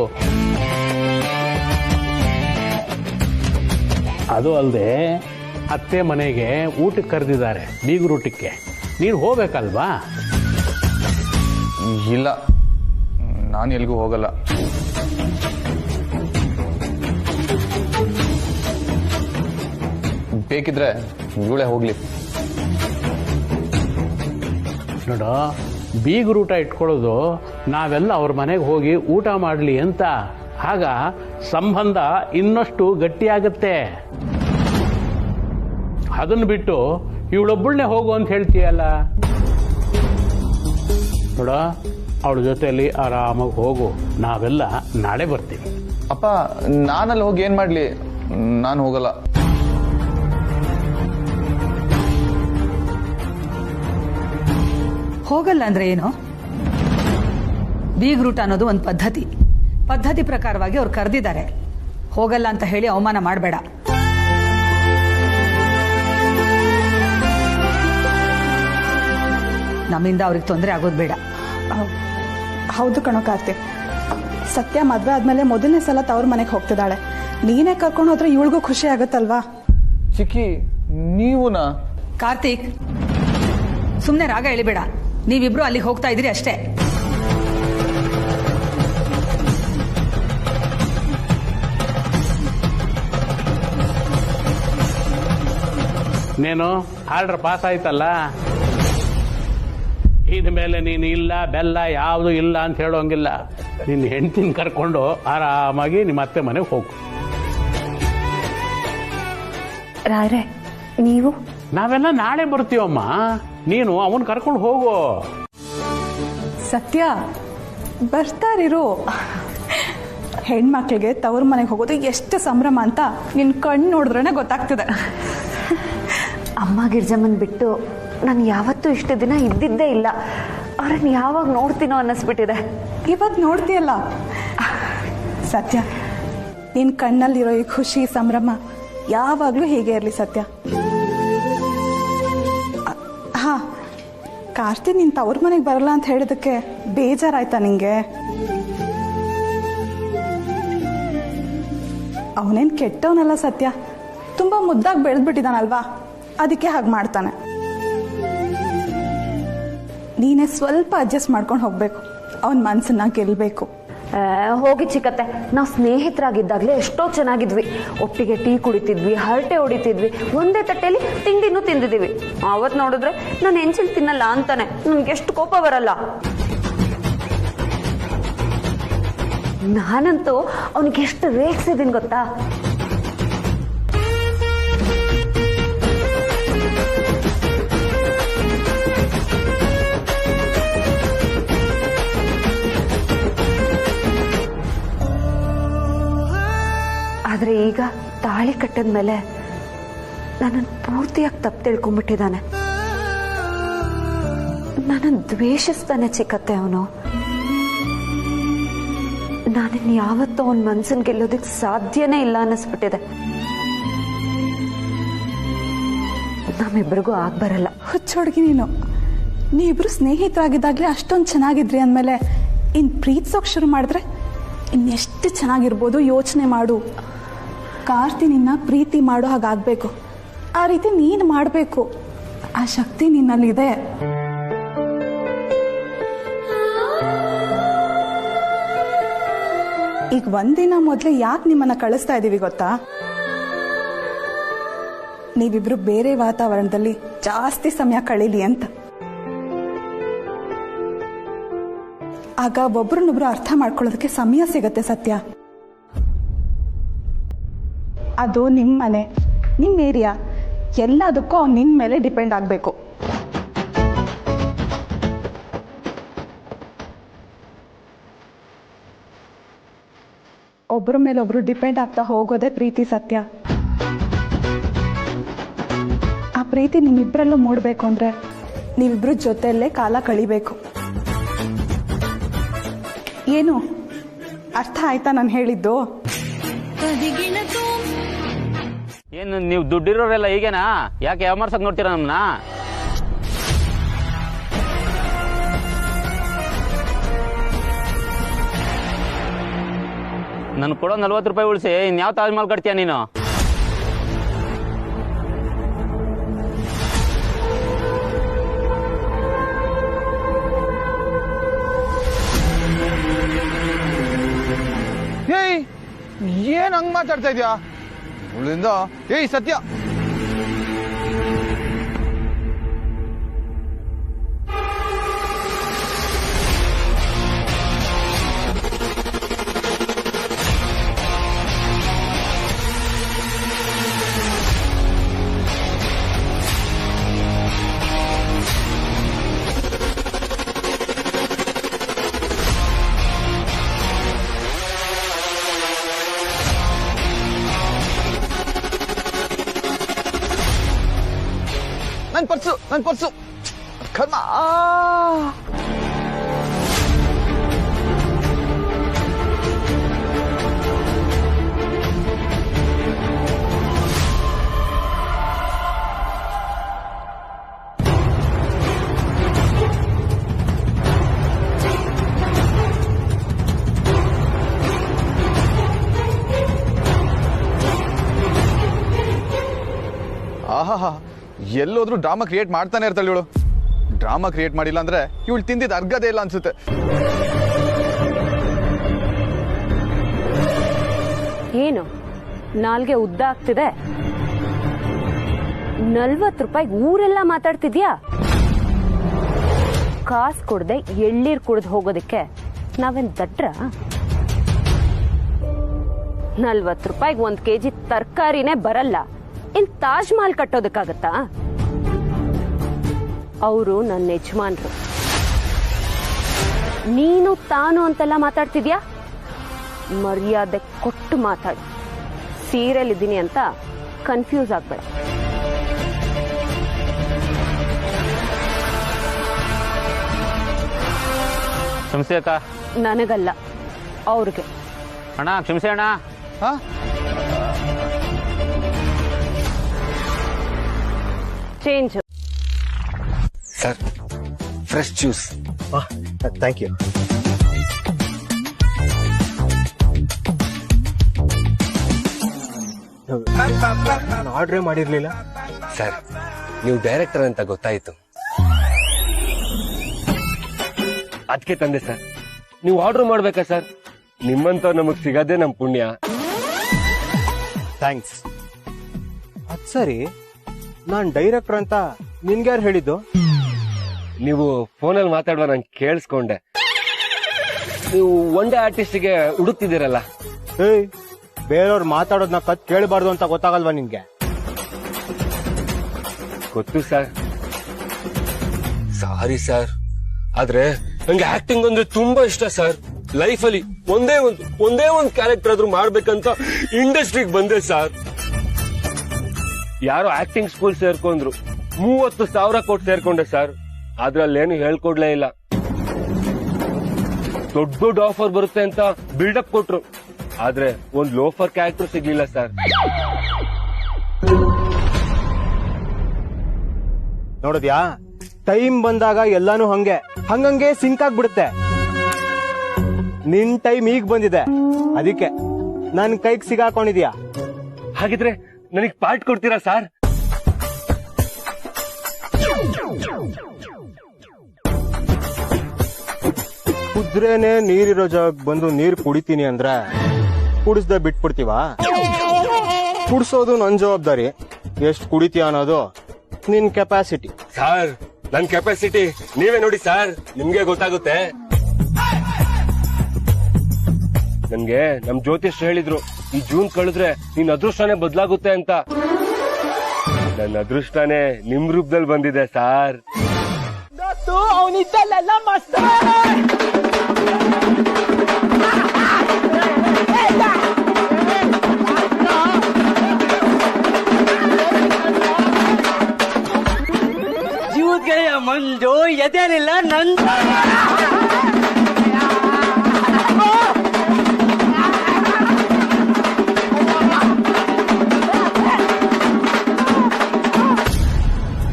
ಅದು ಅಲ್ಲದೆ ಅತ್ತೆ ಮನೆಗೆ ಊಟಕ್ಕೆ ಕರೆದಿದ್ದಾರೆ, ಬೀಗರೂಟಕ್ಕೆ. ನೀನು ಹೋಗ್ಬೇಕಲ್ವಾ? ಇಲ್ಲ, ನಾನು ಎಲ್ಗೂ ಹೋಗಲ್ಲ. ಬೇಕಿದ್ರೆ ಇವಳೇ ಹೋಗ್ಲಿ. ನೋಡು, ಬೀಗರೂಟ ಇಟ್ಕೊಳ್ಳೋದು ನಾವೆಲ್ಲ ಅವ್ರ ಮನೆಗೆ ಹೋಗಿ ಊಟ ಮಾಡಲಿ ಅಂತ. ಆಗ ಸಂಬಂಧ ಇನ್ನಷ್ಟು ಗಟ್ಟಿಯಾಗುತ್ತೆ. ಅದನ್ನು ಬಿಟ್ಟು ಇವಳೊಬ್ಬಳನ್ನೇ ಹೋಗು ಅಂತ ಹೇಳ್ತೀಯಲ್ಲ. ನೋಡ, ಅವಳ ಜೊತೆಯಲ್ಲಿ ಆರಾಮಾಗಿ ಹೋಗು. ನಾವೆಲ್ಲ ನಾಳೆ ಬರ್ತೀವಿ. ಅಪ್ಪ, ನಾನಲ್ಲಿ ಹೋಗಿ ಏನ್ ಮಾಡ್ಲಿ? ನಾನು ಹೋಗಲ್ಲ. ಹೋಗಲ್ಲ ಅಂದ್ರೆ ಏನು? ಬೀಗ್ರೂಟ ಅನ್ನೋದು ಒಂದು ಪದ್ಧತಿ ಪ್ರಕಾರವಾಗಿ ಅವ್ರು ಕರೆದಿದ್ದಾರೆ. ಹೋಗಲ್ಲ ಅಂತ ಹೇಳಿ ಅವಮಾನ ಮಾಡಬೇಡ. ನಮ್ಮಿಂದ ಅವ್ರಿಗೆ ತೊಂದರೆ ಆಗೋದು ಬೇಡ. ಹೌದು ಕಣೋ ಕಾರ್ತಿಕ್, ಸತ್ಯ ಮದ್ವೆ ಆದ್ಮೇಲೆ ಮೊದಲನೇ ಸಲ ತವ್ರ ಮನೆಗೆ ಹೋಗ್ತಿದ್ದಾಳೆ. ನೀನೇ ಕರ್ಕೊಂಡು ಹೋದ್ರೆ ಇವಳಿಗೂ ಖುಷಿ ಆಗುತ್ತಲ್ವಾ? ಚಿಕ್ಕಿ, ನೀವುನಾ? ಕಾರ್ತಿಕ್, ಸುಮ್ನೆ ರಾಗ ಎಳಿಬೇಡ. ನೀವಿಬ್ರು ಅಲ್ಲಿಗೆ ಹೋಗ್ತಾ ಇದ್ದೀರಿ ಅಷ್ಟೇ. ನೀನು ಆರ್ಡರ್ ಪಾಸ್ ಆಯ್ತಲ್ಲ, ಇದ ಮೇಲೆ ನೀನು ಇಲ್ಲ ಬೆಲ್ಲ ಯಾವುದು ಇಲ್ಲ ಅಂತ ಹೇಳೋಂಗಿಲ್ಲ. ನಿನ್ನ ಹೆಂಡತಿನ ಕರ್ಕೊಂಡು ಆರಾಮಾಗಿ ನಿಮ್ಮ ಅತ್ತೆ ಮನೆಗೆ ಹೋಗು. ರಾಯ್ರೆ, ನೀವು? ನಾವೆಲ್ಲ ನಾಳೆ ಬರ್ತೀವಮ್ಮ. ನೀನು ಅವನ್ ಕರ್ಕೊಂಡು ಹೋಗು. ಸತ್ಯ, ಬರ್ತಾರಿರು. ಹೆಣ್ಮಕ್ಳಿಗೆ ತವ್ರ ಮನೆಗೆ ಹೋಗೋದು ಎಷ್ಟು ಸಂಭ್ರಮ ಅಂತ ನಿನ್ ಕಣ್ಣು ನೋಡಿದ್ರೇನೆ ಗೊತ್ತಾಗ್ತದೆ. ಅಮ್ಮ ಗಿರ್ಜಮ್ಮನ್ ಬಿಟ್ಟು ನಾನು ಯಾವತ್ತೂ ಇಷ್ಟು ದಿನ ಇದ್ದಿದ್ದೇ ಇಲ್ಲ. ಅವ್ರನ್ನ ಯಾವಾಗ ನೋಡ್ತೀನೋ ಅನ್ನಿಸ್ಬಿಟ್ಟಿದೆ. ಇವತ್ತು ನೋಡ್ತೀಯಲ್ಲ. ಸತ್ಯ, ನಿನ್ ಕಣ್ಣಲ್ಲಿರೋ ಈ ಖುಷಿ ಸಂಭ್ರಮ ಯಾವಾಗ್ಲೂ ಹೀಗೆ ಇರ್ಲಿ ಸತ್ಯ. ಹಾ, ಕಾರ್ತಿ ನಿನ್ ತವ್ರ ಮನೆಗೆ ಬರಲ್ಲ ಅಂತ ಹೇಳಿದಕ್ಕೆ ಬೇಜಾರಾಯ್ತಾ ನಿಂಗೆ? ಅವನೇನ್ ಕೆಟ್ಟವನಲ್ಲ ಸತ್ಯ, ತುಂಬಾ ಮುದ್ದಾಗಿ ಬೆಳೆದ್ಬಿಟ್ಟಿದಾನಲ್ವಾ, ಅದಕ್ಕೆ ಹಾಗೆ ಮಾಡ್ತಾನೆ. ನೀನೇ ಸ್ವಲ್ಪ ಅಡ್ಜಸ್ಟ್ ಮಾಡ್ಕೊಂಡು ಹೋಗ್ಬೇಕು. ಅವನ ಮನ್ಸನ್ನ ಗೆಲ್ಬೇಕು. ಹೋಗಿ ಚಿಕ್ಕತ್ತೆ, ನಾವು ಸ್ನೇಹಿತರಾಗಿದ್ದಾಗಲೇ ಎಷ್ಟೋ ಚೆನ್ನಾಗಿದ್ವಿ. ಒಟ್ಟಿಗೆ ಟೀ ಕುಡಿತಿದ್ವಿ, ಹರಟೆ ಹೊಡಿತಿದ್ವಿ, ಒಂದೇ ತಟ್ಟೆಯಲ್ಲಿ ತಿಂಡಿನೂ ತಿಂದಿದ್ದೀವಿ. ಅವತ್ತು ನೋಡಿದ್ರೆ ನಾನು ಹೆಂಚಿಲ್ ತಿನ್ನಲ್ಲ ಅಂತಾನೆ ನನ್ಗೆ ಎಷ್ಟು ಕೋಪ ಬರಲ್ಲ. ನಾನಂತೂ ಅವನಿಗೆ ಎಷ್ಟು ರೇಗ್ಸಿದ್ದೀನಿ ಗೊತ್ತಾ? ಆದ್ರೆ ಈಗ ತಾಳಿ ಕಟ್ಟದ್ಮೇಲೆ ನನ್ನನ್ನು ಪೂರ್ತಿಯಾಗಿ ತಪ್ಪು ತಿಳ್ಕೊಂಡ್ಬಿಟ್ಟಿದ್ದಾನೆ. ನನ್ನನ್ನು ದ್ವೇಷಿಸ್ತಾನೆ ಚಿಕ್ಕತ್ತೆ ಅವನು. ನಾನಿನ್ ಯಾವತ್ತೂ ಅವನ ಮನ್ಸನ್ ಗೆಲ್ಲೋದಕ್ಕೆ ಸಾಧ್ಯನೇ ಇಲ್ಲ ಅನ್ನಿಸ್ಬಿಟ್ಟಿದೆ. ನಮ್ಮಿಬ್ಬರಿಗೂ ಆಗ್ಬರಲ್ಲ. ಹುಚ್ಚೋಡ್ಗಿ ನೀನು. ನೀವಿಬ್ರು ಸ್ನೇಹಿತರಾಗಿದ್ದಾಗ್ಲೇ ಅಷ್ಟೊಂದು ಚೆನ್ನಾಗಿದ್ರಿ ಅಂದಮೇಲೆ ಇನ್ ಪ್ರೀತಿಸೋಕ್ ಶುರು ಮಾಡಿದ್ರೆ ಇನ್ನೆಷ್ಟು ಚೆನ್ನಾಗಿರ್ಬೋದು ಯೋಚನೆ ಮಾಡು. ಕಾರ್ತಿ ನಿನ್ನ ಪ್ರೀತಿ ಮಾಡೋ ಹಾಗಾಗ್ಬೇಕು. ಆ ರೀತಿ ನೀನು ಮಾಡಬೇಕು. ಆ ಶಕ್ತಿ ನಿನ್ನಲ್ಲಿದೆ. ಈಗ ಒಂದಿನ ಮೊದಲೇ ಯಾಕೆ ನಿಮ್ಮನ್ನ ಕಳಿಸ್ತಾ ಇದ್ದೀವಿ ಗೊತ್ತಾ? ನೀವಿಬ್ರು ಬೇರೆ ವಾತಾವರಣದಲ್ಲಿ ಜಾಸ್ತಿ ಸಮಯ ಕಳೀಲಿ ಅಂತ. ಆಗ ಒಬ್ರನ್ನೊಬ್ರು ಅರ್ಥ ಮಾಡ್ಕೊಳ್ಳೋದಕ್ಕೆ ಸಮಯ ಸಿಗತ್ತೆ ಸತ್ಯ. ಅದು ನಿಮ್ಮ ಮನೆ, ನಿಮ್ಮ ಏರಿಯಾ, ಎಲ್ಲದಕ್ಕೂ ಅವ್ನು ನಿನ್ನ ಮೇಲೆ ಡಿಪೆಂಡ್ ಆಗಬೇಕು. ಒಬ್ಬರ ಮೇಲೆ ಒಬ್ರು ಡಿಪೆಂಡ್ ಆಗ್ತಾ ಹೋಗೋದೇ ಪ್ರೀತಿ ಸತ್ಯ. ಆ ಪ್ರೀತಿ ನಿಮ್ಮಿಬ್ಬರಲ್ಲೂ ಮೂಡಬೇಕು ಅಂದರೆ ನೀವಿಬ್ರು ಜೊತೆಯಲ್ಲೇ ಕಾಲ ಕಳಿಬೇಕು. ಏನು ಅರ್ಥ ಆಯ್ತಾ ನಾನು ಹೇಳಿದ್ದು? ಏನು ನೀವು ದುಡ್ಡಿರೋರೆಲ್ಲ ಹೀಗೇನಾ? ಯಾಕೆ ಯಾಮರ್ಸಕ್ ನೋಡ್ತೀರಾ ನಮ್ಮನ್ನ? ನನ್ ಕೊಡೋ 40 ರೂಪಾಯಿ ಉಳಿಸಿ ಇನ್ಯಾವ ತಾಜ್ ಮಹಲ್ ಕಟ್ತೀಯ ನೀನು? ಏಯ್ ಏನ್ ಹಂಗ್ ಮಾತಾಡ್ತಾ ಇದ್ಯಾ? ಉಳಿಂದ ಏಯ್ ಸತ್ಯ, ನನ್ ಪರ್ಸು ಕರ್ಮ. ಆಹಾ, ಎಲ್ಲೋದ್ರೂ ಡ್ರಾಮಾ ಕ್ರಿಯೇಟ್ ಮಾಡ್ತಾನೆ ಇರ್ತಾಳೆ ಇವಳು. ಡ್ರಾಮಾ ಕ್ರಿಯೇಟ್ ಮಾಡಿಲ್ಲ ಅಂದ್ರೆ ಇವಳು ತಿಂದಿದ್ದು ಅರ್ಗದೇ ಇಲ್ಲ ಅನ್ಸುತ್ತೆ. ಏನು ನಾಲ್ಗೆ ಉದ್ದ ಆಗ್ತಿದೆ? 40 ರೂಪಾಯಿಗೆ ಊರೆಲ್ಲ ಮಾತಾಡ್ತಿದ್ಯಾ? ಕಾಸು ಕೊಡದೆ ಎಳ್ಳೀರ್ ಕುಡ್ದು ಹೋಗೋದಕ್ಕೆ ನಾವೇನ್ ದಟ್ರ? 40 ರೂಪಾಯಿಗೆ 1 kg ತರಕಾರಿನೇ ಬರಲ್ಲ, ಇನ್ ತಾಜ್ ಮಹಲ್ ಕಟ್ಟೋದಕ್ಕಾಗತ್ತಾ? ಅವರು ನನ್ನ ಯಜಮಾನ್ರು, ನೀನು ತಾನು ಅಂತೆಲ್ಲ ಮಾತಾಡ್ತಿದ್ಯಾ? ಮರ್ಯಾದೆ ಕೊಟ್ಟು ಮಾತಾಡು. ಸೀರೆಲಿದ್ದೀನಿ ಅಂತ ಕನ್ಫ್ಯೂಸ್ ಆಗ್ಬೇಡ. ಕ್ಷಮಿಸಿ ಅಕ್ಕ. ನನಗಲ್ಲ, ಅವ್ರಿಗೆ. ಅಣ್ಣ ಕ್ಷಮಿಸಿ ಅಣ್ಣ. Change sir, fresh juice. Thank you. ನಾನು ಆರ್ಡ್ರೇ ಮಾಡಿರ್ಲಿಲ್ಲ ಸರ್. ನೀವು ಡೈರೆಕ್ಟರ್ ಅಂತ ಗೊತ್ತಾಯ್ತು, ಅದಕ್ಕೆ ತಂದೆ ಸರ್. ನೀವು ಆರ್ಡರ್ ಮಾಡ್ಬೇಕಾ ಸರ್? ನಿಮ್ಮಂತ ನಮಗ್ ಸಿಗದೆ ನಮ್ ಪುಣ್ಯ. ಥ್ಯಾಂಕ್ಸ್. ಅದ್ ಸರಿ, ನಾನ್ ಡೈರೆಕ್ಟರ್ ಅಂತ ನಿನ್ಗ್ಯಾರು ಹೇಳಿದ್ದು? ನೀವು ಫೋನಲ್ಲಿ ಮಾತಾಡುವ ನಾನು ಕೇಳಿಸ್ಕೊಂಡೆ. ನೀವು ಒನ್ ಡೇ ಆರ್ಟಿಸ್ಟ್ಗೆ ಹುಡುಕ್ತಿದ್ದೀರಲ್ಲ. ಏಯ್, ಬೇರೆಯವ್ರು ಮಾತಾಡೋದನ್ನ ಕತ್ ಕೇಳಬಾರ್ದು ಅಂತ ಗೊತ್ತಾಗಲ್ವಾ ನಿನ್ಗೆ? ಗೊತ್ತು ಸರ್. ಸಾರಿ ಸರ್, ಆದ್ರೆ ನಂಗೆ ಆಕ್ಟಿಂಗ್ ಅಂದ್ರೆ ತುಂಬಾ ಇಷ್ಟ ಸರ್. ಲೈಫ್ ಅಲ್ಲಿ ಒಂದೇ ಒಂದು ಕ್ಯಾರೆಕ್ಟರ್ ಆದ್ರೂ ಮಾಡ್ಬೇಕಂತ ಇಂಡಸ್ಟ್ರಿಗೆ ಬಂದೆ ಸರ್. ಯಾರೋ ಆಕ್ಟಿಂಗ್ ಸ್ಕೂಲ್ ಸೇರ್ಕೊಂಡ್ರು, 30,000 ಕೊಟ್ಟು ಸೇರ್ಕೊಂಡೆ ಸರ್. ಅದ್ರಲ್ಲೇನು ಹೇಳ್ಕೊಡ್ಲೇ ಇಲ್ಲ. ದೊಡ್ಡ ಆಫರ್ ಬರುತ್ತೆ ಅಂತ ಬಿಲ್ಡಪ್ ಕೊಟ್ರು, ಆದ್ರೆ ಒಂದ್ ಲೋಫರ್ ಕ್ಯಾರೆಕ್ಟರ್ ಸಿಗ್ಲಿಲ್ಲ ಸರ್. ನೋಡಿದ್ಯಾ, ಟೈಮ್ ಬಂದಾಗ ಎಲ್ಲಾನು ಹಂಗಂಗೆ ಸಿಂಕ್ ಆಗ್ಬಿಡುತ್ತೆ. ನಿನ್ ಟೈಮ್ ಈಗ ಬಂದಿದೆ, ಅದಕ್ಕೆ ನನ್ ಕೈಗೆ ಸಿಗಾಕೊಂಡಿದ್ಯಾ. ಹಾಗಿದ್ರೆ ನನಗ್ ಪಾರ್ಟ್ ಕೊಡ್ತೀರಾ ಸರ್? ಕುದ್ರೇನೆ ನೀರಿರೋ ಜಾಗ ಬಂದು ನೀರ್ ಕುಡಿತೀನಿ ಅಂದ್ರೆ ಕುಡಿಸ್ದೆ ಬಿಟ್ಬಿಡ್ತೀವ? ಕುಡ್ಸೋದು ನನ್ ಜವಾಬ್ದಾರಿ, ಎಷ್ಟ್ ಕುಡಿತೀಯ ಅನ್ನೋದು ನಿನ್ ಕೆಪಾಸಿಟಿ. ಸರ್, ನನ್ ಕೆಪಾಸಿಟಿ ನೀವೇ ನೋಡಿ ಸರ್, ನಿಮ್ಗೆ ಗೊತ್ತಾಗುತ್ತೆ. ನನ್ಗೆ ನಮ್ ಜ್ಯೋತಿಷ್ರು ಹೇಳಿದ್ರು ಈ ಜೂನ್ ಕಳೆದ್ರೆ ನಿನ್ ಅದೃಷ್ಟನೇ ಬದಲಾಗುತ್ತೆ ಅಂತ. ನನ್ನ ಅದೃಷ್ಟನೇ ನಿಮ್ ರೂಪದಲ್ಲಿ ಬಂದಿದೆ ಸಾರ್. ಅವನಿದ್ದಲ್ಲೆಲ್ಲ ಮಸ್ತ್ ಜೀವಗೆಯ ಮಂಜು ಎದೇನಿಲ್ಲ ನಂದು.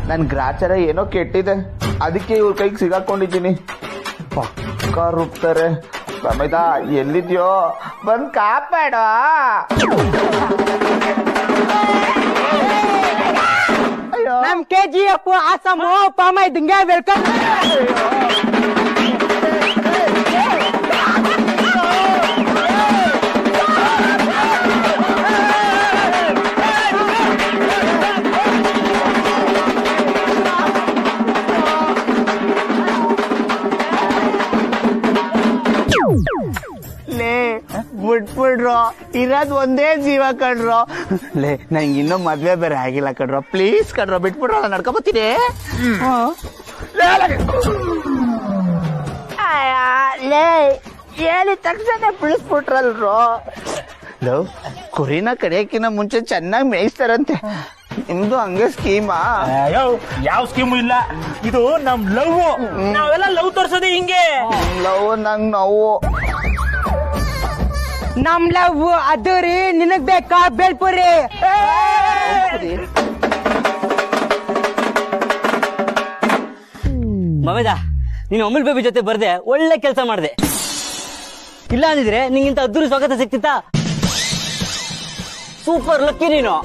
ನನ್ ಗ್ರಾಚಾರ ಏನೋ ಕೆಟ್ಟಿದೆ, ಅದಕ್ಕೆ ಇವ್ರ ಕೈಗೆ ಸಿಗಾಕೊಂಡಿದ್ದೀನಿ. ಪಕ್ಕ ರುಬ್ತಾರೆ. ಸಮೇತ ಎಲ್ಲಿದ್ಯೋ ಬಂದ್ ಕಾಪಾಡ. ನಮ್ KGF ಆಸಮು ಪಾಮ ಇದ್ದಂಗೆ ವೆಲ್ಕಮ್. ಬಿಟ್ಬಿಡ್ರೋ, ಇರೋದ್ ಒಂದೇ ಜೀವ ಕಣ್ರೋ. ಲೇ ನಂಗೆ ಇನ್ನೂ ಮದ್ವೆ ಬೇರೆ ಆಗಿಲ್ಲ ಕಣ್ರೋ, ಪ್ಲೀಸ್ ಕಣ್ರೋ ಬಿಟ್ಬಿಡ್ರೋ, ನಾನು ನಡ್ಕೊಬತ್ತೀನಿ. ಲೇ ಹೇಳಿ ತಕ್ಷಣ ಬಿಡಿಸ್ಬಿಟ್ರಲ್ರೋ. ಲವ್ ಕುರಿನ ಕಡಿಯಕ್ಕಿನ್ನ ಮುಂಚೆ ಚೆನ್ನಾಗಿ ಮೇಯಿಸ್ತಾರಂತೆ. ನಿಮ್ದು ಹಂಗೆ ಸ್ಕೀಮಾ? ಯಾವ ಸ್ಕೀಮು ಇಲ್ಲ, ಇದು ನಮ್ ಲವ್. ನಾವೆಲ್ಲ ಲವ್ ತೋರ್ಸೋದೇ ಹಿಂಗೆ. ಲವ್ ನಂಗ್ ನೋವು. ನಮ್ ಲವ್ ಅದು ರೀ, ನಿನಗ್ ಬೇಕಾ ಬೇಲ್ಪುರಿ? ಮವೇದ, ನೀನು ಅಮೂಲ್ ಬೇಬಿ ಜೊತೆ ಬರ್ದೆ ಒಳ್ಳೆ ಕೆಲಸ ಮಾಡ್ದೆ. ಇಲ್ಲ ಅಂದಿದ್ರೆ ನಿಂಗಿಂತ ಅದ್ದೂರಿ ಸ್ವಾಗತ ಸಿಕ್ತಿತ್ತ. ಸೂಪರ್ ಲಕ್ಕಿ ನೀನು.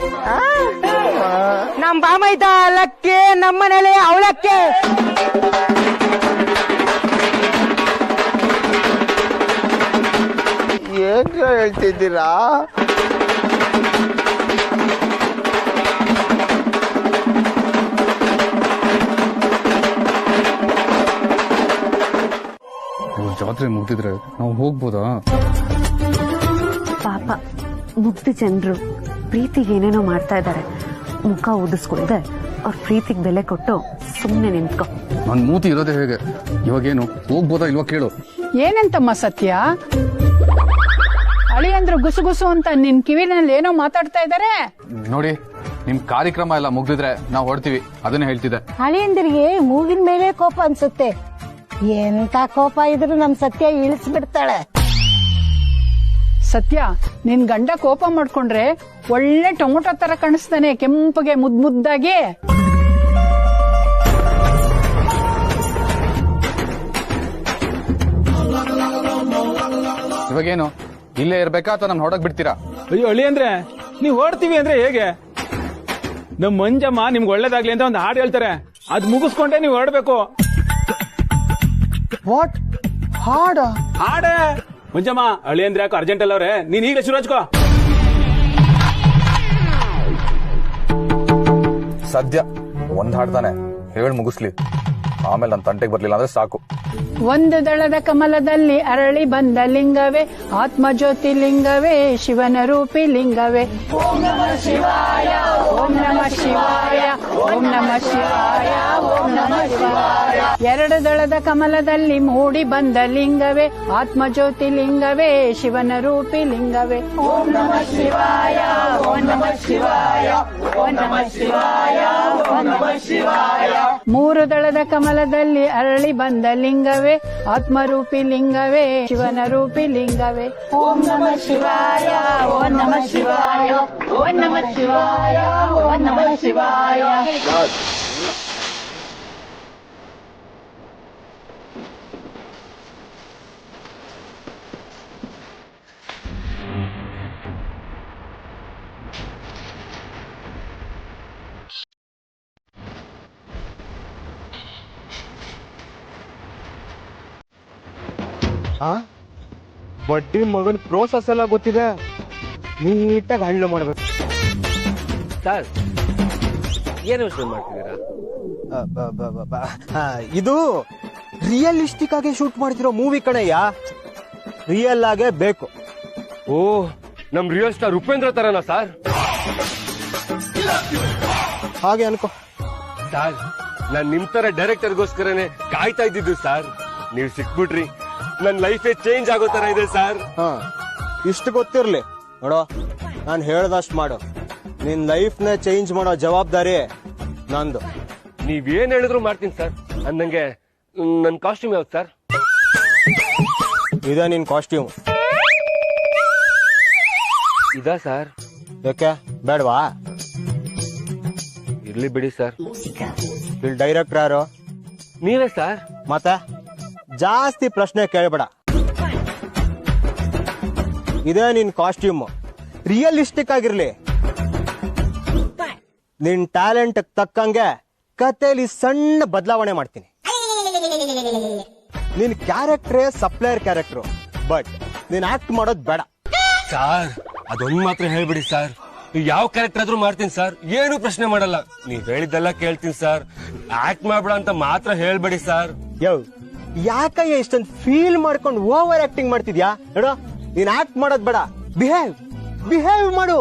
ನಮ್ ಬಾಮ ಇದ್ದ ಲಕ್ಕಿ, ನಮ್ಮನೇಲೆ ಅವಳಕ್ಕೆ. ಏನ್ ಹೇಳ್ತಿದ್ದೀರಾ? ಜಾತ್ರೆ ಮುಗ್ದಿದ್ರೆ ನಾವು ಹೋಗ್ಬೋದಾ? ಪಾಪ ಮುಗ್ಧ ಜನರು ಪ್ರೀತಿಗೆ ಏನೇನೋ ಮಾಡ್ತಾ ಇದ್ದಾರೆ. ಮುಖ ಊದಿಸ್ಕೊಳ್ದೆ ಅವ್ರ ಪ್ರೀತಿಗೆ ಬೆಲೆ ಕೊಟ್ಟು ಸುಮ್ಮನೆ ನಿಂತ್ಕೊ. ನನ್ ಮೂತಿ ಇರೋದೇ ಹೇಗೆ? ಇವಾಗೇನು ಹೋಗ್ಬೋದಾ ಇಲ್ವಾ ಕೇಳು. ಏನಂತಮ್ಮ ಸತ್ಯ? ಅಳಿಯಂದ್ರು ಗುಸುಗುಸು ಅಂತ ನಿನ್ ಕಿವಿನಲ್ಲಿ ಏನೋ ಮಾತಾಡ್ತಾ ಇದ್ದಾರೆ. ನೋಡಿ, ನಿಮ್ ಕಾರ್ಯಕ್ರಮ ಎಲ್ಲ ಮುಗ್ದಿದ್ರೆ ನಾವು ಹೊಡ್ತೀವಿ, ಅದನ್ನೇ ಹೇಳ್ತಿದ್ದೆ. ಹಳಿಯಂದ್ರಿಗೆ ಮೂಗಿನ ಮೇಲೆ ಕೋಪ ಅನ್ಸುತ್ತೆ. ಎಂತ ಕೋಪ ಇದ್ರು ನಮ್ ಸತ್ಯ ಇಳಿಸ್ಬಿಡ್ತಾಳೆ. ಸತ್ಯ, ನಿನ್ ಗಂಡ ಕೋಪ ಮಾಡ್ಕೊಂಡ್ರೆ ಒಳ್ಳೆ ಟೊಮೊಟೊ ತರ ಕಾಣಿಸ್ತಾನೆ, ಕೆಂಪಗೆ ಮುದ್ದಾಗಿ. ಇವಾಗೇನು ಇಲ್ಲೇ ಇರ್ಬೇಕಾ ಅಥವಾ ನಾನು ಹೊಡಕ್ ಬಿಡ್ತೀರಾ? ಅಯ್ಯೋ ಅಳಿ ಅಂದ್ರೆ ನೀವ್ ಓಡ್ತೀವಿ ಅಂದ್ರೆ ಹೇಗೆ? ನಮ್ ಮಂಜಮ್ಮ ನಿಮ್ಗೆ ಒಳ್ಳೇದಾಗ್ಲಿ ಅಂತ ಒಂದು ಹಾಡು ಹೇಳ್ತಾರೆ, ಅದ್ ಮುಗಿಸ್ಕೊಂಡೆ ನೀವು ಹೊರಡ್ಬೇಕು. ವಾಟ್ ಹಾಡ? ಹಾಡೆ ಮಂಜಮ್ಮ. ಅಳಿ ಅಂದ್ರೆ ಯಾಕೋ ಅರ್ಜೆಂಟ್ ಅಲ್ಲ ಅವ್ರೆ, ನೀನ್ ಈಗಲೇ ಶುರು ಹಚ್ಕೋ. ಸದ್ಯ ಒಂದ್ ಹಾಡ್ತಾನೆ, ಹೇಳಿ ಮುಗಿಸ್ಲಿ, ಆಮೇಲೆ ನನ್ನ ತಂಟೆಗೆ ಬರ್ಲಿಲ್ಲ ಅಂದ್ರೆ ಸಾಕು. ಒಂದು ದಳದ ಕಮಲದಲ್ಲಿ ಅರಳಿ ಬಂದ ಲಿಂಗವೇ, ಆತ್ಮಜ್ಯೋತಿ ಲಿಂಗವೇ, ಶಿವನ ರೂಪಿ ಲಿಂಗವೇ. ಓಂ ನಮಃ ಶಿವಾಯ, ಓಂ ನಮಃ ಶಿವಾಯ, ಓಂ ನಮಃ ಶಿವಾಯ, ಓಂ ನಮಃ ಶಿವಾಯ. ಎರಡು ದಳದ ಕಮಲದಲ್ಲಿ ಮೂಡಿ ಬಂದ ಲಿಂಗವೇ, ಆತ್ಮಜ್ಯೋತಿ ಲಿಂಗವೇ, ಶಿವನ ರೂಪಿ ಲಿಂಗವೇ. ಓಂ ನಮಃ ಶಿವಾಯ, ಓಂ ನಮಃ ಶಿವಾಯ, ಓಂ ನಮಃ ಶಿವಾಯ, ಓಂ ನಮಃ ಶಿವಾಯ. ಮೂರು ದಳದ ಕಮಲದಲ್ಲಿ ಅರಳಿ ಬಂದ ಲಿಂಗವೇ, ಆತ್ಮರೂಪಿ ಲಿಂಗವೇ, ಶಿವನ ರೂಪಿ ಲಿಂಗವೇ. ಓಂ ನಮಃ ಶಿವಾಯ, ಓಂ ನಮಃ ಶಿವಾಯ, ಓಂ ನಮಃ ಶಿವಾಯ, ಓಂ ನಮಃ ಶಿವಾಯ. ಬಡ್ಡಿ ಮಗನ್ ಪ್ರೋಸೆಸ್ ಎಲ್ಲ ಗೊತ್ತಿದೆ, ನೀಟಾಗಿ ಹ್ಯಾಂಡಲ್ ಮಾಡ್ಬೇಕು. ಸರ್ ಏನು ಯೋಚನೆ ಮಾಡ್ತಿದ್ದೀರಾ? ಇದು ರಿಯಲಿಸ್ಟಿಕ್ ಆಗಿ ಶೂಟ್ ಮಾಡ್ತಿರೋ ಮೂವಿ ಕಣಯ್ಯ. ರಿಯಲ್ ಆಗೇ ಬೇಕು. ಓ ನಮ್ ರಿಯಲ್ ಸ್ಟಾರ್ ಉಪೇಂದ್ರ ತರನಾ ಸರ್? ಹಾಗೆ ಅನ್ಕೋ ಸರ್. ನಾನ್ ನಿಮ್ ತರ ಡೈರೆಕ್ಟರ್ಗೋಸ್ಕರನೇ ಕಾಯ್ತಾ ಇದ್ದಿದ್ದು ಸರ್. ನೀವ್ ಸಿಕ್ಬಿಟ್ರಿ, ನನ್ ಲೈಫೇ ಚೇಂಜ್ ಆಗೋ ತರ ಇದೆ ಸರ್. ಇಷ್ಟು ಗೊತ್ತಿರ್ಲಿ ನೋಡೋ, ನಾನು ಹೇಳ್ದಷ್ಟು ಮಾಡು. ನಿನ್ ಲೈಫ್ ನ ಚೇಂಜ್ ಮಾಡೋ ಜವಾಬ್ದಾರಿ ನಂದು. ನೀವೇನ್ ಹೇಳಿದ್ರು ಮಾಡ್ತೀನಿ ಸರ್. ಅಂದಂಗೆ ನನ್ ಕಾಸ್ಟ್ಯೂಮ್ ಯಾವ್ದು ಸರ್? ಇದೇ ನಿನ್ ಕಾಸ್ಟ್ಯೂಮ್. ಇದಾ ಸರ್? ಯಾಕೆ ಬೇಡವಾ? ಇರ್ಲಿ ಬಿಡಿ ಸರ್. ಇಲ್ಲಿ ಡೈರೆಕ್ಟರ್ ಯಾರು? ನೀವೇ ಸರ್. ಮತ್ತೆ ಜಾಸ್ತಿ ಪ್ರಶ್ನೆ ಕೇಳಬೇಡ. ಇದೇ ನಿನ್ ಕಾಸ್ಟ್ಯೂಮ್. ರಿಯಲಿಸ್ಟಿಕ್ ಆಗಿರ್ಲಿ. ನಿನ್ ಟ್ಯಾಲೆಂಟ್ ತಕ್ಕಂಗೆ ಕಥೆಯಲ್ಲಿ ಸಣ್ಣ ಬದಲಾವಣೆ ಮಾಡ್ತೀನಿ. ನಿನ್ ಕ್ಯಾರೆಕ್ಟರೇ ಸಪ್ಲೈಯರ್ ಕ್ಯಾರೆಕ್ಟರ್, ಬಟ್ ನೀನ್ ಆಕ್ಟ್ ಮಾಡೋದ್ ಬೇಡ ಸರ್. ಅದೊಂದ್ ಮಾತ್ರ ಹೇಳ್ಬಿಡಿ ಸರ್. ಯಾವ ಕ್ಯಾರೆಕ್ಟರ್ ಆದ್ರೂ ಮಾಡ್ತೀನಿ ಸರ್, ಏನು ಪ್ರಶ್ನೆ ಮಾಡಲ್ಲ. ನೀವ್ ಹೇಳಿದ್ದೆಲ್ಲ ಕೇಳ್ತೀನಿ ಸರ್. ಆಕ್ಟ್ ಮಾಡ್ಬೇಡ ಅಂತ ಮಾತ್ರ ಹೇಳ್ಬೇಡಿ ಸರ್. ಯಾಕಯ್ಯ ಇಷ್ಟೊಂದು ಫೀಲ್ ಮಾಡ್ಕೊಂಡು ಓವರ್ ಆಕ್ಟಿಂಗ್ ಮಾಡ್ತಿದ್ಯಾ? ನೋಡು, ನೀನ್ ಆಕ್ಟ್ ಮಾಡೋದ್ ಬೇಡ, ಬಿಹೇವ್ ಮಾಡು.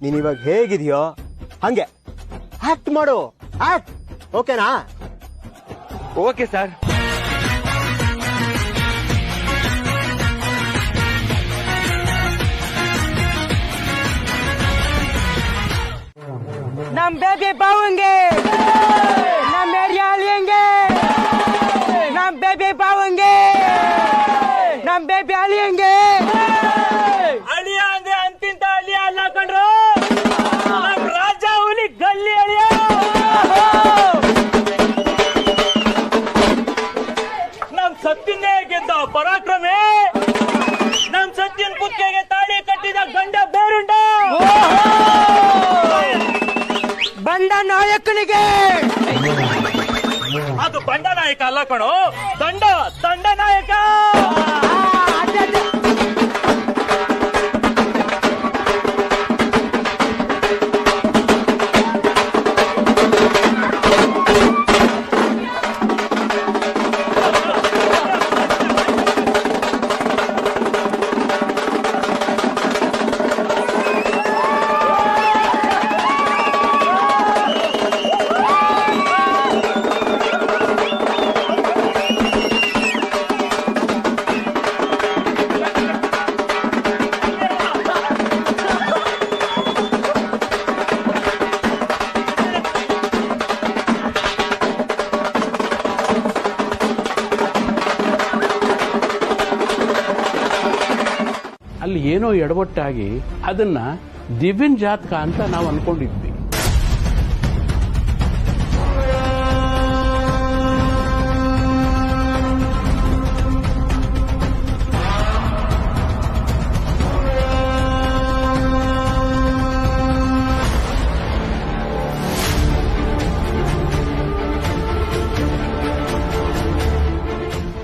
ನೀನ್ ಇವಾಗ ಹೇಗಿದೆಯೋ ಹಂಗೆ ಆಕ್ಟ್ ಮಾಡು. ಆಕ್ಟ್, ಓಕೆನಾ? Okay sir. ನಮ್ ಬೇಬಿ ಬಾವಂಗೆ, ನಮ್ ಏರಿಯಾ ಅಳಿಯಂಗೆ, ನಮ್ ಬೇಬಿ ಬಾವಂಗೆ, ನಮ್ ಬೇಬಿ ಅಳಿಯಂಗೆ. ಅಳಿಯ ಅಂದ್ರೆ ಅಂತಿಂತ ಅಳಿಯ ಅಲ್ಲ ಕಣ್ರು, ನಮ್ ರಾಜ ಹುಲಿ ಗಲ್ಲಿ ಅಳಿಯ. ನಮ್ ಸತ್ತಿನೇ ಗೆದ್ದ ಪರಾಕ್ರಮೆ, ನಮ್ ಸತ್ತಿನ ಕುತ್ತಿಗೆಗೆ ತಾಳಿ ಕಟ್ಟಿದ ಗಂಡ ಬೇರುಂಡ. ಬಂಡ ನಾಯಕನಿಗೆ. ಅದು ಬಂಡ ನಾಯಕ ಅಲ್ಲ ಕಣೋ, ದಂಡ ನಾಯಕ. ಅಲ್ಲಿ ಏನೋ ಎಡವಟ್ಟಾಗಿ ಅದನ್ನ ದಿವ್ಯನ್ ಜಾತಕ ಅಂತ ನಾವು ಅನ್ಕೊಂಡಿದ್ವಿ.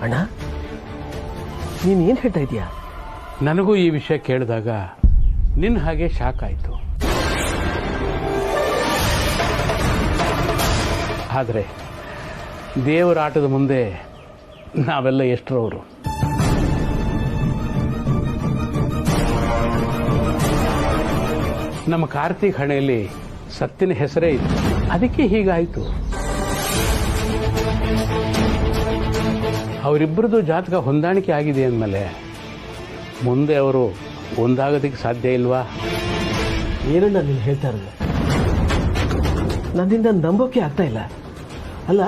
ಅಣ್ಣ, ನೀನ್ ಏನ್ ಹೇಳ್ತಾ ಇದೀಯಾ? ನನಗೂ ಈ ವಿಷಯ ಕೇಳಿದಾಗ ನಿನ್ನ ಹಾಗೆ ಶಾಕ್ ಆಯ್ತು. ಆದರೆ ದೇವರ ಆಟದ ಮುಂದೆ ನಾವೆಲ್ಲ ಎಷ್ಟರವರು. ನಮ್ಮ ಕಾರ್ತಿಕ್ ಹಣೆಯಲ್ಲಿ ಸತ್ತಿನ ಹೆಸರೇ ಇತ್ತು, ಅದಕ್ಕೆ ಹೀಗಾಯಿತು. ಅವರಿಬ್ಬರದು ಜಾತಕ ಹೊಂದಾಣಿಕೆ ಆಗಿದೆ ಅಂದಮೇಲೆ ಮುಂದೆ ಅವರು ಒಂದಾಗೋದಕ್ಕೆ ಸಾಧ್ಯ ಇಲ್ವಾ? ಏನನ್ನ ನೀನು ಹೇಳ್ತಾ ಇರೋದು? ನನ್ನಿಂದ ನಂಬೋಕೆ ಆಗ್ತಾ ಇಲ್ಲ. ಅಲ್ಲ,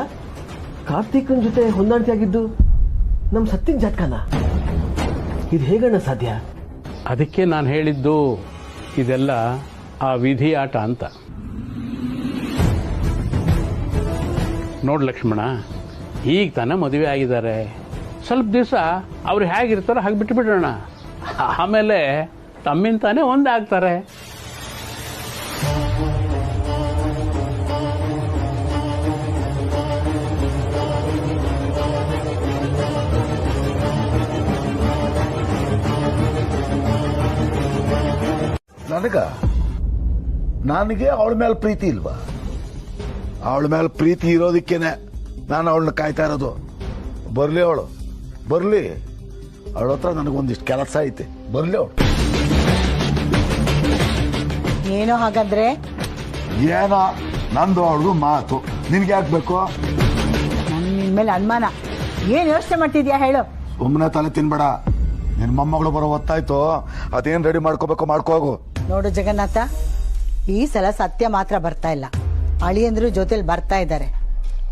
ಕಾರ್ತಿಕನ್ ಜೊತೆ ಹೊಂದಾಣಿಕೆ ಆಗಿದ್ದು ನಮ್ ಸತ್ತಿನ ಜಾತಕನ? ಇದು ಹೇಗಣ್ಣ ಸಾಧ್ಯ? ಅದಕ್ಕೆ ನಾನು ಹೇಳಿದ್ದು ಇದೆಲ್ಲ ಆ ವಿಧಿ ಆಟ ಅಂತ. ನೋಡ್ ಲಕ್ಷ್ಮಣ, ಈಗ ತಾನೇ ಮದುವೆ ಆಗಿದ್ದಾರೆ. ಸ್ವಲ್ಪ ದಿವಸ ಅವ್ರು ಹೇಗಿರ್ತಾರೋ ಹಾಗೆ ಬಿಟ್ಟು ಬಿಡೋಣ. ಆಮೇಲೆ ತಮ್ಮಿಂತಾನೆ ಒಂದಾಗ್ತಾರೆ. ನನಗೆ ಅವಳ ಮೇಲೆ ಪ್ರೀತಿ ಇಲ್ವಾ? ಅವಳ ಮೇಲೆ ಪ್ರೀತಿ ಇರೋದಕ್ಕೇನೆ ನಾನು ಅವಳನ್ನ ಕಾಯ್ತಾ ಇರೋದು. ಬರ್ಲಿ, ಅವಳು ಬರ್ಲಿ. ಅವಳ ಹತ್ರ ನನಗೊಂದಿಷ್ಟು ಕೆಲಸ ಐತೆ, ಬರ್ಲಿ ಅವಳು. ಏನೋ ಹಾಗಾದ್ರೆ? ಏನೋ ನಂದು ಅವಳಿಗೂ ಮಾತು, ನಿನ್ಗೆ ಯಾಕೆ ಬೇಕು? ನನ್ ನಿನ್ ಮೇಲೆ ಅನುಮಾನ. ಏನ್ ಯೋಚನೆ ಮಾಡ್ತಿದ್ಯಾ ಹೇಳು? ಸುಮ್ಮನೆ ತಲೆ ತಿನ್ಬೇಡ. ನಿನ್ ಮೊಮ್ಮಗಳು ಬರೋ ಹೊತ್ತಾಯ್ತು, ಅದೇನ್ ರೆಡಿ ಮಾಡ್ಕೋಬೇಕು ಮಾಡ್ಕೋಗು. ನೋಡು ಜಗನ್ನಾಥ, ಈ ಸಲ ಸತ್ಯ ಮಾತ್ರ ಬರ್ತಾ ಇಲ್ಲ, ಅಳಿಯಂದ್ರು ಜೊತೆಲಿ ಬರ್ತಾ ಇದ್ದಾರೆ.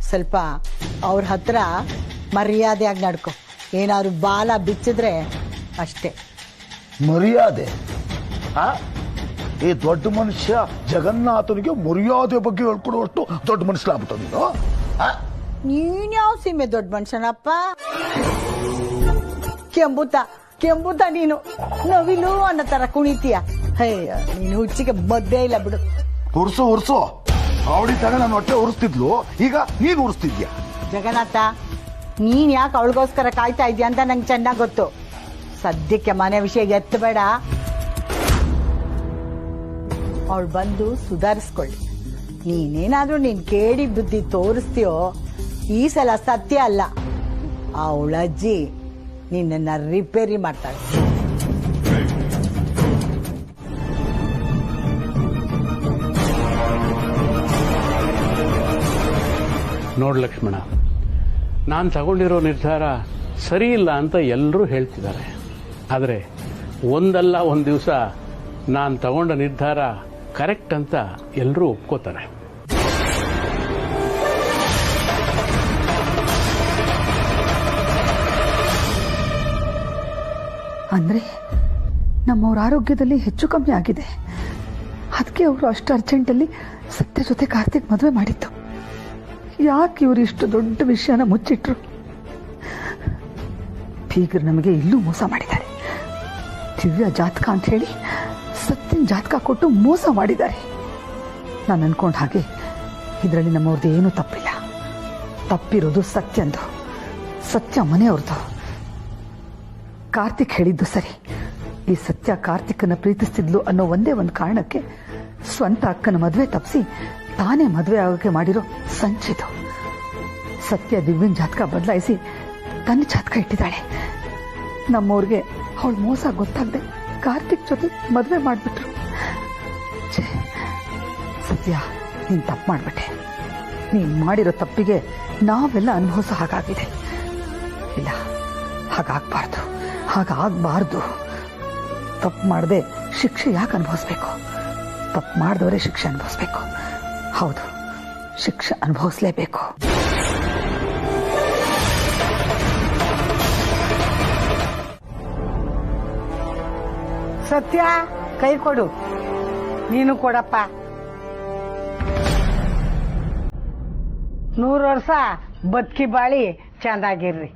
ಸ್ವಲ್ಪ ಅವ್ರ ಹತ್ರ ಮರ್ಯಾದೆಯಾಗಿ ನಡ್ಕೊ. ಏನಾದ್ರು ಬಾಲ ಬಿಚ್ಚಿದ್ರೆ ಅಷ್ಟೇ. ಮರ್ಯಾದೆ? ಈ ದೊಡ್ಡ ಮನುಷ್ಯ ಜಗನ್ನಾಥನಿಗೆ ಮರ್ಯಾದೆ ಬಗ್ಗೆ ಹೇಳ್ಕೊಡುವಷ್ಟು ದೊಡ್ಡ ಮನುಷ್ಯನಾಗ್ಬಿಟ್ಟು ನೀನು. ನೀನ್ ಯಾವ ಸೀಮೆ ದೊಡ್ಡ ಮನುಷ್ಯನಪ್ಪ? ಕೆಂಬುತ ನೀನು ನವಿಲು ಅನ್ನೋ ತರ ಕುಣಿತೀಯ. ಅಯ್ಯ, ನೀನು ಹುಚ್ಚಿಗೆ ಮದ್ದೆ ಇಲ್ಲ ಬಿಡು. ಉರ್ಸು ಅವಳಿ ತಗ ನನ್ನ ಹೊಟ್ಟೆ ಉರಿಸ್ತಿದ್ಲು, ಈಗ ನೀನ್ ಉರಿಸ್ತಿದ್ಯಾ? ಜಗನ್ನಾಥ, ನೀನ್ ಯಾಕೆ ಅವಳಿಗೋಸ್ಕರ ಕಾಯ್ತಾ ಇದ್ಯಾ ಅಂತ ನಂಗೆ ಚೆನ್ನಾಗ್ ಗೊತ್ತು. ಸದ್ಯಕ್ಕೆ ಮನೆ ವಿಷಯ ಎತ್ತಬೇಡ. ಅವಳು ಬಂದು ಸುಧಾರಿಸ್ಕೊಳ್ಳಿ. ನೀನೇನಾದ್ರೂ ನೀನ್ ಕೇಳಿ ಬುದ್ಧಿ ತೋರಿಸ್ತೀಯೋ, ಈ ಸಲ ಸತ್ಯ ಅಲ್ಲ, ಅವಳ ಅಜ್ಜಿ ನಿನ್ನ ರಿಪೇರಿ ಮಾಡ್ತಾಳೆ. ನೋಡ್ ಲಕ್ಷ್ಮಣ, ನಾನು ತಗೊಂಡಿರೋ ನಿರ್ಧಾರ ಸರಿ ಇಲ್ಲ ಅಂತ ಎಲ್ಲರೂ ಹೇಳ್ತಿದ್ದಾರೆ. ಆದರೆ ಒಂದಲ್ಲ ಒಂದು ದಿವಸ ನಾನು ತಗೊಂಡ ನಿರ್ಧಾರ ಕರೆಕ್ಟ್ ಅಂತ ಎಲ್ಲರೂ ಒಪ್ಕೋತಾರೆ. ಅಂದ್ರೆ ನಮ್ಮವ್ರ ಆರೋಗ್ಯದಲ್ಲಿ ಹೆಚ್ಚು ಕಮ್ಮಿ ಆಗಿದೆ. ಅದಕ್ಕೆ ಅವರು ಅಷ್ಟು ಅರ್ಜೆಂಟಲ್ಲಿ ಸತ್ಯ ಜೊತೆ ಕಾರ್ತಿಕ್ ಮದುವೆ ಮಾಡಿತ್ತು. ಯಾಕೆ ಇವರು ಇಷ್ಟು ದೊಡ್ಡ ವಿಷಯನ ಮುಚ್ಚಿಟ್ರು? ಬೀಗರು ನಮಗೆ ಇಲ್ಲೂ ಮೋಸ ಮಾಡಿದ್ದಾರೆ. ದಿವ್ಯ ಜಾತಕ ಅಂತ ಹೇಳಿ ಸತ್ಯನ ಜಾತಕ ಕೊಟ್ಟು ಮೋಸ ಮಾಡಿದ್ದಾರೆ. ನಾನು ಅನ್ಕೊಂಡ ಹಾಗೆ ಇದರಲ್ಲಿ ನಮ್ಮವ್ರದ್ದು ಏನೂ ತಪ್ಪಿಲ್ಲ. ತಪ್ಪಿರೋದು ಸತ್ಯಂದು. ಸತ್ಯ ಮನೆಯವ್ರದ್ದು. ಕಾರ್ತಿಕ್ ಹೇಳಿದ್ದು ಸರಿ. ಈ ಸತ್ಯ ಕಾರ್ತಿಕನ ಪ್ರೀತಿಸ್ತಿದ್ಲು ಅನ್ನೋ ಒಂದೇ ಒಂದು ಕಾರಣಕ್ಕೆ ಸ್ವಂತ ಅಕ್ಕನ ಮದುವೆ ತಪ್ಪಿಸಿ ತಾನೇ ಮದುವೆ ಆಗೋಕೆ ಮಾಡಿರೋ ಸಂಚಿತು. ಸತ್ಯ ದಿವ್ಯನ್ ಜಾತಕ ಬದಲಾಯಿಸಿ ತನ್ನ ಜಾತಕ ಇಟ್ಟಿದ್ದಾಳೆ. ನಮ್ಮವ್ರಿಗೆ ಅವಳು ಮೋಸ ಗೊತ್ತಾಗದೆ ಕಾರ್ತಿಕ್ ಜೊತೆ ಮದುವೆ ಮಾಡಿಬಿಟ್ರು. ಸತ್ಯ, ನೀನು ತಪ್ಪು ಮಾಡಿಬಿಟ್ಟೆ. ನೀನು ಮಾಡಿರೋ ತಪ್ಪಿಗೆ ನಾವೆಲ್ಲ ಅನುಭವಿಸೋ ಹಾಗಾಗಿದೆ. ಇಲ್ಲ, ಹಾಗಾಗಬಾರ್ದು. ತಪ್ಪು ಮಾಡದೆ ಶಿಕ್ಷೆ ಯಾಕೆ ಅನುಭವಿಸ್ಬೇಕು? ತಪ್ಪು ಮಾಡಿದವರೇ ಶಿಕ್ಷೆ ಅನುಭವಿಸ್ಬೇಕು. ಹೌದು, ಶಿಕ್ಷೆ ಅನುಭವಿಸ್ಲೇಬೇಕು. ಸತ್ಯ, ಕೈ ಕೊಡು. ನೀನು ಕೊಡಪ್ಪ. 100 ವರ್ಷ ಬದುಕಿ ಬಾಳಿ ಚಂದಾಗಿರ್ರಿ.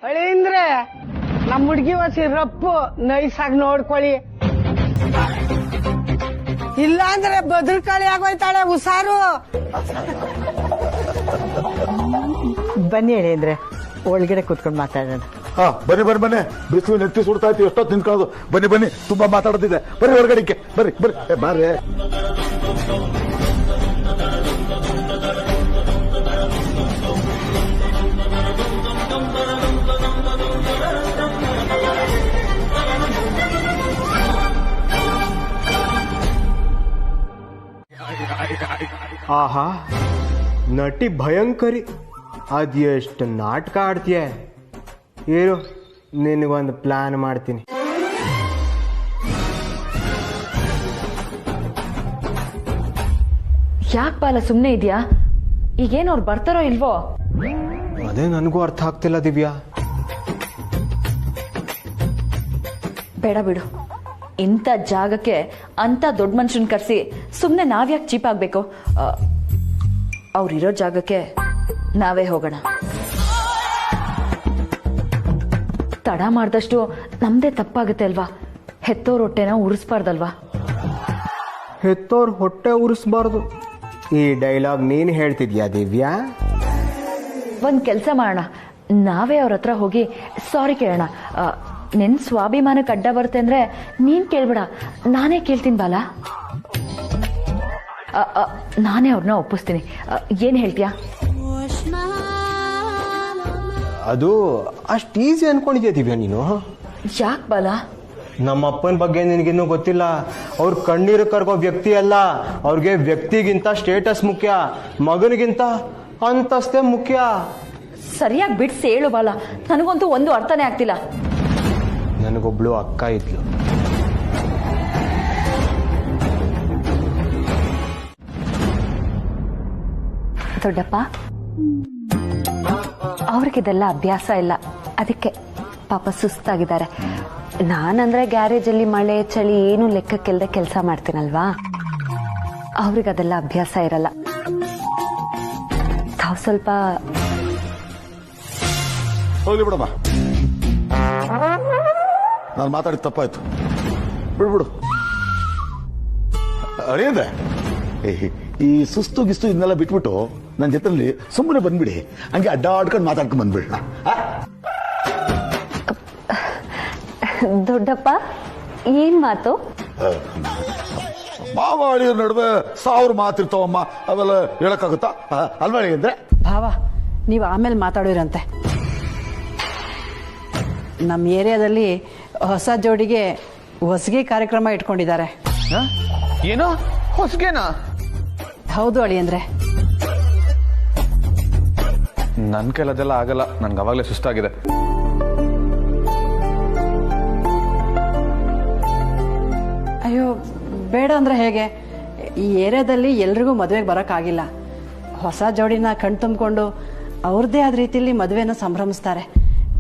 ಅಳಿಂದ್ರೆ ನಮ್ಮ ಹುಡುಗಿ ವಸಿ ರಪ್ಪು ನೈಸಾಗಿ ನೋಡ್ಕೊಳ್ಳಿ. ಇಲ್ಲ ಅಂದ್ರೆ ಬದಲ್ಕಾಳಿ ಆಗೋಯ್ತಾಳೆ. ಹುಷಾರು. ಬನ್ನಿ ಹೇಳಿ ಅಂದ್ರೆ ಒಳಗಡೆ ಕೂತ್ಕೊಂಡು ಮಾತಾಡೋಣ. ಬನ್ನಿ, ಬಿಸಿಲು ನೆತ್ತಿ ಸುಡ್ತಾ ಇತ್ತು, ಎಷ್ಟೊತ್ತು ನಿಂತ್ಕೊಳ್ಳೋದು. ಬನ್ನಿ, ತುಂಬಾ ಮಾತಾಡ್ತಿದ್ದೆ. ಬರ್ರಿ ಹೊರಗಡೆಗೆ, ಬರ್ರಿ ಬಾರ್ರಿ. ಆಹಾ, ನಟಿ ಭಯಂಕರಿ. ಅದೆಷ್ಟು ನಾಟಕ ಆಡ್ತೀಯ. ಏನು, ನಿನಗೊಂದು ಪ್ಲಾನ್ ಮಾಡ್ತೀನಿ. ಯಾಕೆ ಬಾಲ ಸುಮ್ಮನೆ ಇದೆಯಾ? ಈಗೇನು ಅವ್ರು ಬರ್ತಾರೋ ಇಲ್ವೋ? ಅದೇ ನನಗೂ ಅರ್ಥ ಆಗ್ತಿಲ್ಲ ದಿವ್ಯಾ. ಬೇಡ ಬಿಡು, ಇಂಥ ಜಾಗಕ್ಕೆ ಅಂತ ದೊಡ್ಡ ಮನುಷ್ಯನ್ ಕರೆಸಿ ಸುಮ್ಮನೆ ನಾವ್ಯಾಕೆ ಚೀಪ್ ಆಗ್ಬೇಕು? ಅವ್ರಿರೋ ಜಾಗಕ್ಕೆ ನಾವೇ ಹೋಗೋಣ. ತಡ ಮಾಡಿದಷ್ಟು ನಮ್ದೇ ತಪ್ಪಾಗುತ್ತೆ ಅಲ್ವಾ? ಹೆತ್ತೋರ್ ಹೊಟ್ಟೆನ ಉರಿಸ್ಬಾರ್ದಲ್ವಾ? ಹೆತ್ತೋರ್ ಹೊಟ್ಟೆ ಉರಿಸ್ಬಾರ್ದು, ಈ ಡೈಲಾಗ್ ನೀನ್ ಹೇಳ್ತಿದ್ಯಾ ದಿವ್ಯಾ? ಒಂದ್ ಕೆಲ್ಸ ಮಾಡೋಣ, ನಾವೇ ಅವ್ರ ಹತ್ರ ಹೋಗಿ ಸಾರಿ ಕೇಳೋಣ. ನಿನ್ ಸ್ವಾಭಿಮಾನಕ್ಕೆ ಅಡ್ಡ ಬರುತ್ತೆ ಅಂದ್ರೆ ನೀನ್ ಕೇಳ್ಬೇಡ, ನಾನೇ ಕೇಳ್ತೀನಿ ಬಾಲ. ನಾನೇ ಅವ್ರನ್ನ ಒಪ್ಪಿಸ್ತೀನಿ. ಏನ್ ಹೇಳ್ತೀಯಾ? ಅದು ಅಷ್ಟು ಈಸಿ ಅನ್ಕೊಂಡಿದ್ಯಾ ದಿವ್ಯಾ ನೀನು? ಯಾಕೆ ಬಾಲ? ನಮ್ಮ ಅಪ್ಪನ ಬಗ್ಗೆ ನಿನಗಿನ್ನೂ ಗೊತ್ತಿಲ್ಲ. ಅವ್ರ ಕಣ್ಣೀರು ಕರ್ಗೋ ವ್ಯಕ್ತಿ ಅಲ್ಲ. ಅವ್ರಿಗೆ ವ್ಯಕ್ತಿಗಿಂತ ಸ್ಟೇಟಸ್ ಮುಖ್ಯ, ಮಗನಿಗಿಂತ ಅಂತಸ್ತೆ ಮುಖ್ಯ. ಸರಿಯಾಗಿ ಬಿಡ್ಸಿ ಹೇಳು ಬಾಲ, ನನಗಂತೂ ಒಂದು ಅರ್ಥನೇ ಆಗ್ತಿಲ್ಲ. ನನಗೊಬ್ಳು ಅಕ್ಕ ಇದ್ಲು. ದೊಡ್ಡಪ್ಪ, ಅವ್ರಿಗಿದೆಲ್ಲ ಅಭ್ಯಾಸ ಇಲ್ಲ, ಅದಕ್ಕೆ ಪಾಪ ಸುಸ್ತಾಗಿದ್ದಾರೆ. ನಾನಂದ್ರೆ ಗ್ಯಾರೇಜಲ್ಲಿ ಮಳೆ ಚಳಿ ಏನು ಲೆಕ್ಕಕ್ಕಿಲ್ಲದೆ ಕೆಲಸ ಮಾಡ್ತೀನಲ್ವಾ, ಅವ್ರಿಗದೆಲ್ಲ ಅಭ್ಯಾಸ ಇರಲ್ಲ. ತಾವು ಸ್ವಲ್ಪ ಹೋಗ್ಲಿ ಬಿಡಮ್ಮ, ನಾನು ಮಾತಾಡಿದ ತಪ್ಪಾಯ್ತು, ಬಿಡ್ಬಿಡು. ಅಳಿಯಂದ್ರೆ ಈ ಸುಸ್ತು ಗಿಸ್ತು ಇದನ್ನೆಲ್ಲ ಬಿಟ್ಬಿಟ್ಟು ನನ್ನ ಜೊತೆಲಿ ಸುಮ್ಮನೆ ಬಂದ್ಬಿಡಿ, ಹಂಗೆ ಅಡ್ಡಾಡ್ಕೊಂಡು ಮಾತಾಡ್ಕೊಂಡು ಬಂದ್ಬಿಡೋಣ. ದೊಡ್ಡಪ್ಪ, ಏನ್ ಮಾತು? ಮಾವ ಅಳಿಯರ ನಡುವೆ 1000 ಮಾತಿರ್ತಾವಮ್ಮ, ಅವೆಲ್ಲ ಹೇಳಕ್ಕಾಗುತ್ತಾ ಅಲ್ವಾ ಅಳಿಯಂದ್ರೆ? ಭಾವ, ನೀವು ಆಮೇಲೆ ಮಾತಾಡೋರಂತೆ. ನಮ್ಮ ಏರಿಯಾದಲ್ಲಿ ಹೊಸ ಜೋಡಿಗೆ ಹೊಸಗೆ ಕಾರ್ಯಕ್ರಮ ಇಟ್ಕೊಂಡಿದ್ದಾರೆ. ಏನೋ ಹೊಸಗೇನಾ? ಹೌದು ಅಳಿಯಂದ್ರೆ. ನನ್ ಕೈಲದೆಲ್ಲ ಆಗಲ್ಲ, ನನ್ಗೆ ಅವಾಗಲೇ ಸುಸ್ತಾಗಿದೆ. ಅಯ್ಯೋ ಬೇಡ ಅಂದ್ರೆ ಹೇಗೆ? ಈ ಏರಿಯಾದಲ್ಲಿ ಎಲ್ರಿಗೂ ಮದುವೆಗೆ ಬರೋಕ್ಕಾಗಿಲ್ಲ. ಹೊಸ ಜೋಡಿನ ಕಣ್ ತುಂಬಿಕೊಂಡು ಅವ್ರದ್ದೇ ಆದ ರೀತಿಯಲ್ಲಿ ಮದುವೆನ ಸಂಭ್ರಮಿಸ್ತಾರೆ.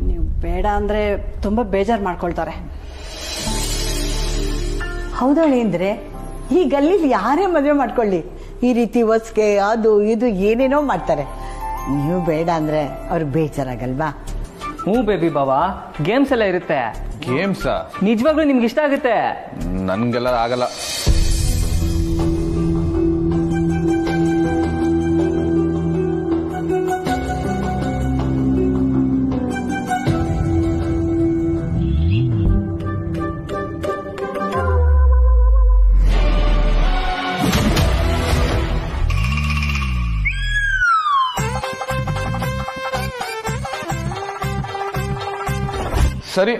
ನೀವು ಬೇಡ ಅಂದ್ರೆ ತುಂಬ ಬೇಜಾರು ಮಾಡ್ಕೊಳ್ತಾರೆ. ಹೌದಳಿ ಅಂದ್ರೆ ಈ ಗಲ್ಲಿಲಿ ಯಾರೇ ಮದುವೆ ಮಾಡ್ಕೊಳ್ಳಿ, ಈ ರೀತಿ ಹೊಸ್ಗೆ ಅದು ಇದು ಏನೇನೋ ಮಾಡ್ತಾರೆ. ನೀವು ಬೇಡ ಅಂದ್ರೆ ಅವ್ರಿಗೆ ಬೇಜಾರಾಗಲ್ವಾ? ಹ್ಞೂ ಬೇಬಿ ಬಾವಾ, ಗೇಮ್ಸ್ ಎಲ್ಲ ಇರುತ್ತೆ. ಗೇಮ್ಸಾ? ನಿಜವಾಗ್ಲೂ ನಿಮ್ಗೆ ಇಷ್ಟ ಆಗುತ್ತೆ. ನನ್ಗೆಲ್ಲ ಆಗಲ್ಲ. ಸರಿ,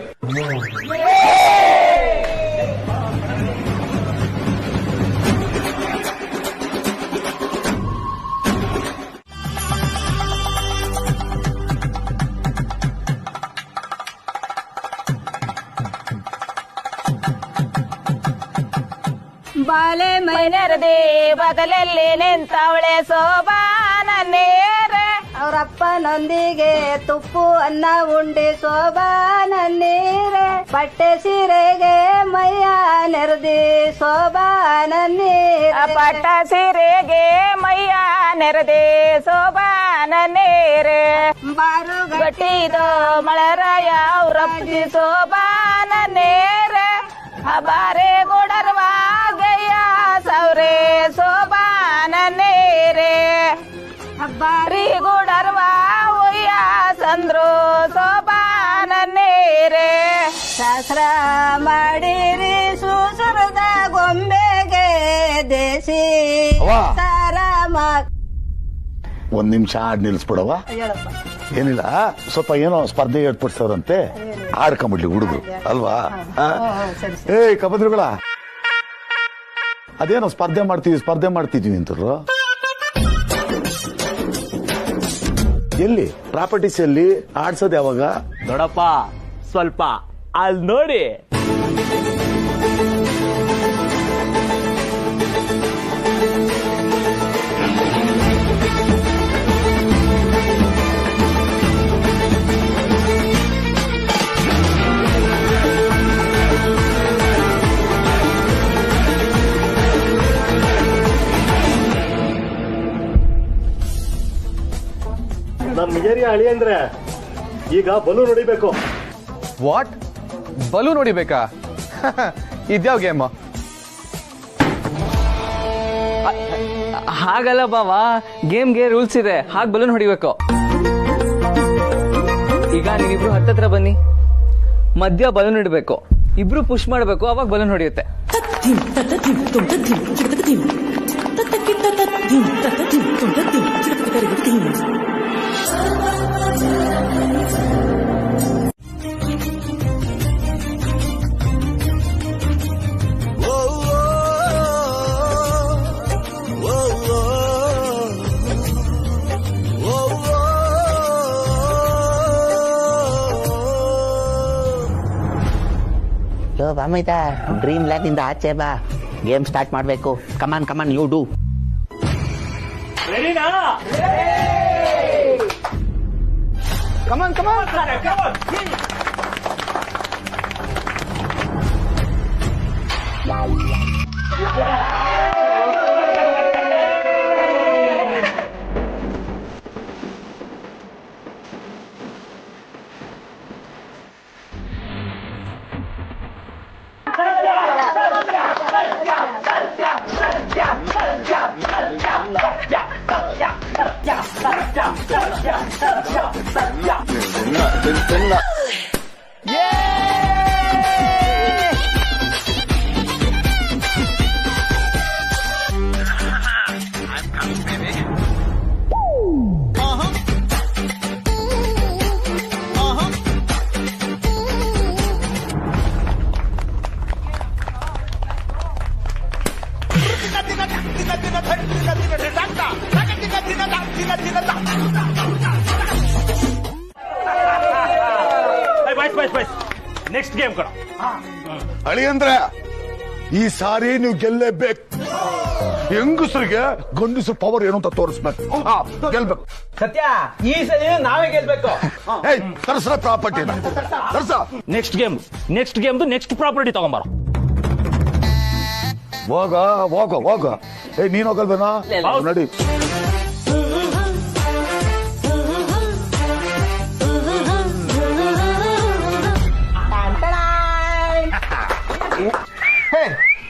ಬಾಲೆ ಮೈನರದೆ ಬಗಲಲ್ಲಿ ನಿಂತವಳೆ ಸೋಬಾನ ನೇರೆ, ಅವರಪ್ಪನೊಂದಿಗೆ ತುಪ್ಪು ಅನ್ನ ಉಂಡಿ ಸೋಬಾನ ನೀರೆ, ಪಟ್ಟೆ ಸೀರೆಗೆ ಮೈಯ ನೆರೆದಿ ಸೋಬಾನ ನೀರೆ, ಪಟ್ಟ ಸೀರೆಗೆ ಮೈಯ ನೆರೆದಿ ಸೋಬಾನ ನೀರೆ, ಬಾರು ಗಟ್ಟಿದೋ ಮಳರಾಯ ಅವರಪ್ಪಿ ಸೋಬಾನ ನೇರೆ, ಬಾರೆ ಗುಡರ್ವಾ ಗಯ್ಯ ಸೌರೆ ಸೋಬಾನ ನೇರೆ, ಬಾರಿ ಗುಡರ್ವಾ ಒಯ್ಯ ಸಂದ್ರು ಸೋಬಾನ ನೇರೆ, ಶಾಸ್ತ್ರ ಮಾಡಿರಿ ಸುಸುರದ ಗೊಂಬೆಗೆ ದೇಸಿ ಸಾರಾಮ. ಒಂದ್ ನಿಮಿಷ ಹಾಡ್ ನಿಲ್ಸ್ಬಿಡವ. ಏನಿಲ್ಲ, ಸ್ವಲ್ಪ ಏನೋ ಸ್ಪರ್ಧೆ ಏರ್ಪಡಿಸೋರಂತೆ, ಆಡ್ಕೊಂಬಿಡ್ಲಿ ಹುಡುಗರು ಅಲ್ವಾ? ಕಬಂದ್ರುಗಳ ಅದೇನೋ ಸ್ಪರ್ಧೆ ಮಾಡ್ತಿದ್ವಿ ಅಂತರು. ಎಲ್ಲಿ ಪ್ರಾಪರ್ಟೀಸ್ ಎಲ್ಲಿ ಆಡ್ಸೋದು ಯಾವಾಗ? ನೋಡಪ್ಪ, ಸ್ವಲ್ಪ ಅಲ್ಲಿ ನೋಡಿ. ನಮ್ಮ ಏರಿಯಾ ಹಳಿ ಅಂದ್ರೆ ಈಗ ಬಲೂನ್ ಹೊಡಿಬೇಕು. ವಾಟ್? ಬಲೂನ್ ಹೊಡಿಬೇಕಾ? ಇದ್ಯಾವ ಗೇಮ್? ಹಾಗಲ್ಲ ಬಾವಾ, ಗೇಮ್ಗೆ ರೂಲ್ಸ್ ಇದೆ. ಹಾಗೆ ಬಲೂನ್ ಹೊಡಿಬೇಕು. ಈಗ ನೀವಿಬ್ರು ಹತ್ತತ್ರ ಬನ್ನಿ, ಮಧ್ಯ ಬಲೂನ್ ಇಡಬೇಕು, ಇಬ್ರು ಪುಷ್ ಮಾಡಬೇಕು, ಅವಾಗ ಬಲೂನ್ ಹೊಡೆಯುತ್ತೆ. ಬಾಮೈದ ಡ್ರೀಮ್ ಲ್ಯಾಂಡ್ ಇಂದ ಆಚೆ ಬಾ, ಗೇಮ್ ಸ್ಟಾರ್ಟ್ ಮಾಡ್ಬೇಕು. ಕಮಾನ್ ಕಮಾನ್, ಯು ಡೂ. ರೆಡಿನಾ? ಕಮಾನ್ ಕಮಾನ್. ನೆಕ್ಸ್ಟ್ ಗೇಮ್ ಕೊಡ. ಅಳಿಯಂದ್ರೆ ಈ ಸಾರಿ ನೀವು ಗೆಲ್ಲೇಬೇಕು. ಹೆಂಗಸರಿಗೆ ಗಂಡಸರ ಪವರ್ ಏನು ಅಂತ ತೋರಿಸ್ಬೇಕು. ಗೆಲ್ಬೇಕು. ಸತ್ಯ, ಈ ಸಲ ನಾವೇ ಗೆಲ್ಬೇಕು. ತರ್ಸ್ರ ಪ್ರಾಪರ್ಟಿನ ತರ್ಸ. ನೆಕ್ಸ್ಟ್ ಗೇಮ್ ನೆಕ್ಸ್ಟ್ ಪ್ರಾಪರ್ಟಿ ತಗೊಂಬಾರ. ಹೋಗ. ನೀನ್ ಹೋಗಲ್ವೇನಾ? ನಡಿ.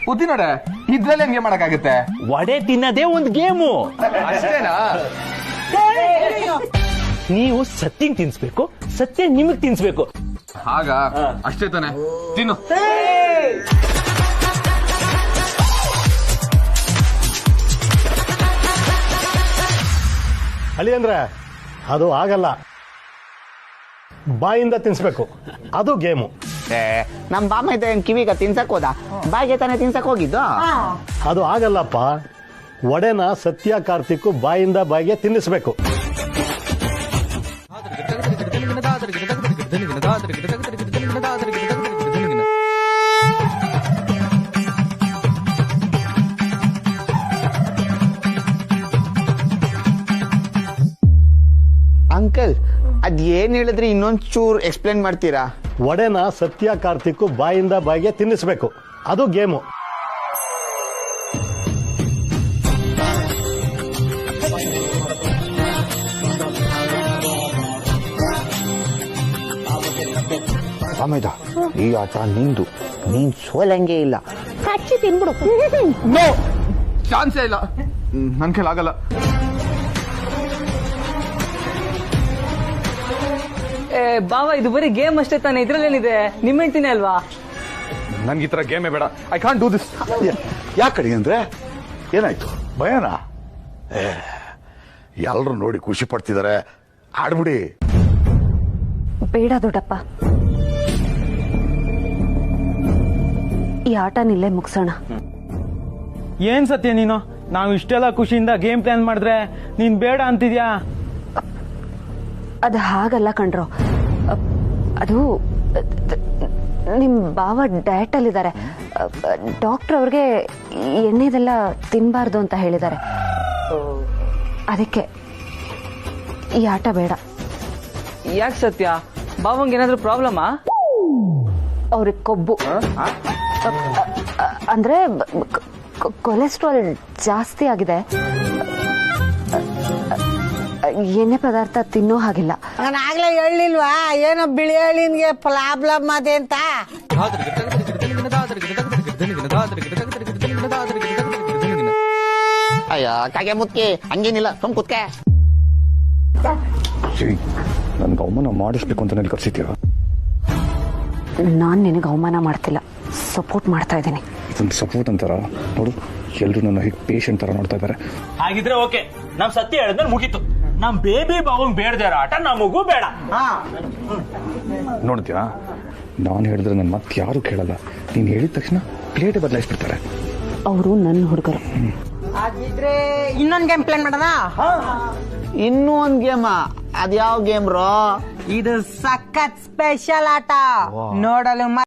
ಬುದ್ಧಿ ನೋಡ, ಇದ್ರಲ್ಲಿ ಹೆಂಗೆ ಮಾಡಕ್ಕಾಗುತ್ತೆ? ವಡೆ ತಿನ್ನದೇ ಒಂದು ಗೇಮು ಅಷ್ಟೇನಾ? ನೀವು ಸತ್ಯಂಗ್ ತಿನ್ಸ್ಬೇಕು, ಸತ್ಯ ನಿಮಗ್ ತಿನ್ಸ್ಬೇಕು. ಆಗ ಅಷ್ಟೇ ತಾನೆ, ತಿನ್ನು. ಹಳಿ ಅಂದ್ರೆ ಅದು ಆಗಲ್ಲ, ಬಾಯಿಂದ ತಿನ್ಸ್ಬೇಕು, ಅದು ಗೇಮು. ನಮ್ ಬಾಮೈದ ಕಿವಿಗ ತಿನ್ಸಕ್ ಹೋದ, ಬಾಯಿಗೆ ತಾನೇ ತಿನ್ಸಕ್ ಹೋಗಿದ್ದು. ಅದು ಆಗಲ್ಲಪ್ಪ. ವಡೆನ ಸತ್ಯ ಕಾರ್ತಿಕ್ ಬಾಯಿಂದ ಬಾಯಿಗೆ ತಿನ್ನಿಸ್ಬೇಕು. ಅಂಕಲ್, ಅದ್ ಏನ್ ಹೇಳಿದ್ರಿ ಇನ್ನೊಂದ್ ಚೂರ್ ಎಕ್ಸ್ಪ್ಲೇನ್ ಮಾಡ್ತೀರಾ? ವಡೆನ ಸತ್ಯ ಕಾರ್ತಿಕ್ ಬಾಯಿಂದ ಬಾಯಿಗೆ ತಿನ್ನಿಸ್ಬೇಕು, ಅದು ಗೇಮು. ಬಾಮೈದ, ಈ ಆಟ ನಿಂದು, ನೀನ್ ಸೋಲಂಗೆ ಇಲ್ಲ. ಹಚ್ಚಿ ತಿನ್ಬಿಡು. ಚಾನ್ಸೇ ಇಲ್ಲ, ನನ್ ಕೈಲಾಗಲ್ಲ. ಬಾವ, ಇದು ಬರೀ ಗೇಮ್ ಅಷ್ಟೇ ತಾನೆ, ಇದ್ರಲ್ಲೇನಿದೆ? ನಿಮ್ಮ ಹೆಂಡ್ತಿನೇ ಅಲ್ವಾ? ನನ್ಗೆ ಈ ತರ ಗೇಮೇ ಬೇಡ. I can't do this. ಯಾಕಡಿ ಅಂದ್ರೆ ಏನಾಯ್ತು? ಭಯನಾ? ಎಲ್ಲರೂ ನೋಡಿ ಖುಷಿ ಪಡ್ತಿದ್ದಾರೆ, ಆಡ್ಬಿಡಿ. ಬೇಡ ದೊಡ್ಡಪ್ಪ, ಈ ಆಟ ನಿಲ್ಲೇ ಮುಗಿಸೋಣ. ಏನ್ ಸತ್ಯ ನೀನು? ನಾವು ಇಷ್ಟೆಲ್ಲ ಖುಷಿಯಿಂದ ಗೇಮ್ ಪ್ಲಾನ್ ಮಾಡಿದ್ರೆ ನೀನ್ ಬೇಡ ಅಂತಿದ್ಯಾ? ಅದು ಹಾಗಲ್ಲ ಕಣ್ರೋ, ಅದು ನಿಮ್ ಬಾವ ಡಯಟ್ ಅಲ್ಲಿದ್ದಾರೆ. ಡಾಕ್ಟರ್ ಅವ್ರಿಗೆ ಎಣ್ಣೆದೆಲ್ಲ ತಿನ್ಬಾರ್ದು ಅಂತ ಹೇಳಿದ್ದಾರೆ. ಅದಕ್ಕೆ ಈ ಆಟ ಬೇಡ. ಯಾಕೆ ಸತ್ಯ? ಬಾವಂಗೆ ಏನಾದ್ರೂ ಪ್ರಾಬ್ಲಮಾ? ಅವ್ರಿಗೆ ಕೊಬ್ಬು ಅಂದ್ರೆ ಕೊಲೆಸ್ಟ್ರಾಲ್ ಜಾಸ್ತಿ ಆಗಿದೆ. ಎಣ್ಣೆ ಪದಾರ್ಥ ತಿನ್ನೋ ಹಾಗಿಲ್ಲ. ನಾನು ಆಗ್ಲೇ ಹೇಳಿಲ್ವಾ ಏನೋ ಬಿಳಿ ಹಳ್ಳಿನ್ಗೆ ಪ್ರಾಬ್ಲಮ್ ಅದೇ ಅಂತ. ಅಯ್ಯ ಕಾಗೆ ಮುತ್ಕಿ ಹಂಗೇನಿಲ್ಲ ಸುಮ್ ಕುತ್ಕೆ. ನನ್ಗೆ ಅವಮಾನ ಮಾಡಿಸ್ಬೇಕು ಅಂತ ನನಗೆ ಕರ್ಸಿದ್ಯಾ? ನಾನ್ ನಿನಗೆ ಅವಮಾನ ಮಾಡ್ತಿಲ್ಲ, ಸಪೋರ್ಟ್ ಮಾಡ್ತಾ ಇದ್ದೀನಿ. ಇದೊಂದು ಸಪೋರ್ಟ್ ಅಂತಾರ ನೋಡು, ಎಲ್ರು ನನ್ನ ಹೀಗೆ ಪೇಷಂಟ್ ತರ ನೋಡ್ತಾ ಇದ್ದಾರೆ. ಹಾಗಿದ್ರೆ ಓಕೆ, ನಮ್ ಸತ್ಯ ಹೇಳಿದ್ರೆ ಮುಗೀತು. ನಮ್ ಬೇಬಿ ಬಾವಂಗ್ ಬೇಡದೇ ಇರೋ ಆಟ ನಮಗೂ ಬೇಡ. ನೋಡ್ತೀಯಾ, ನಾನು ಹೇಳಿದ್ರೆ ನನ್ನ ಮತ್ತೆ ಯಾರು ಕೇಳಲ್ಲ. ನೀನ್ ಹೇಳಿದ ತಕ್ಷಣ ಪ್ಲೇಟ್ ಬದಲಾಯಿಸ್ಬಿಡ್ತಾರೆ. ಅವರು ನನ್ನ ಹುಡುಗರು. ಹಾಗಿದ್ರೆ ಇನ್ನೊಂದ್ ಗೇಮ್ ಪ್ಲಾನ್ ಮಾಡೋಣ. ಇನ್ನೂ ಒಂದ್ ಗೇಮ? ಅದ್ಯಾವ ಗೇಮ್ ರೋ? ಇದು ಸಖತ್ ಸ್ಪೆಷಲ್ ಆಟ, ನೋಡಲು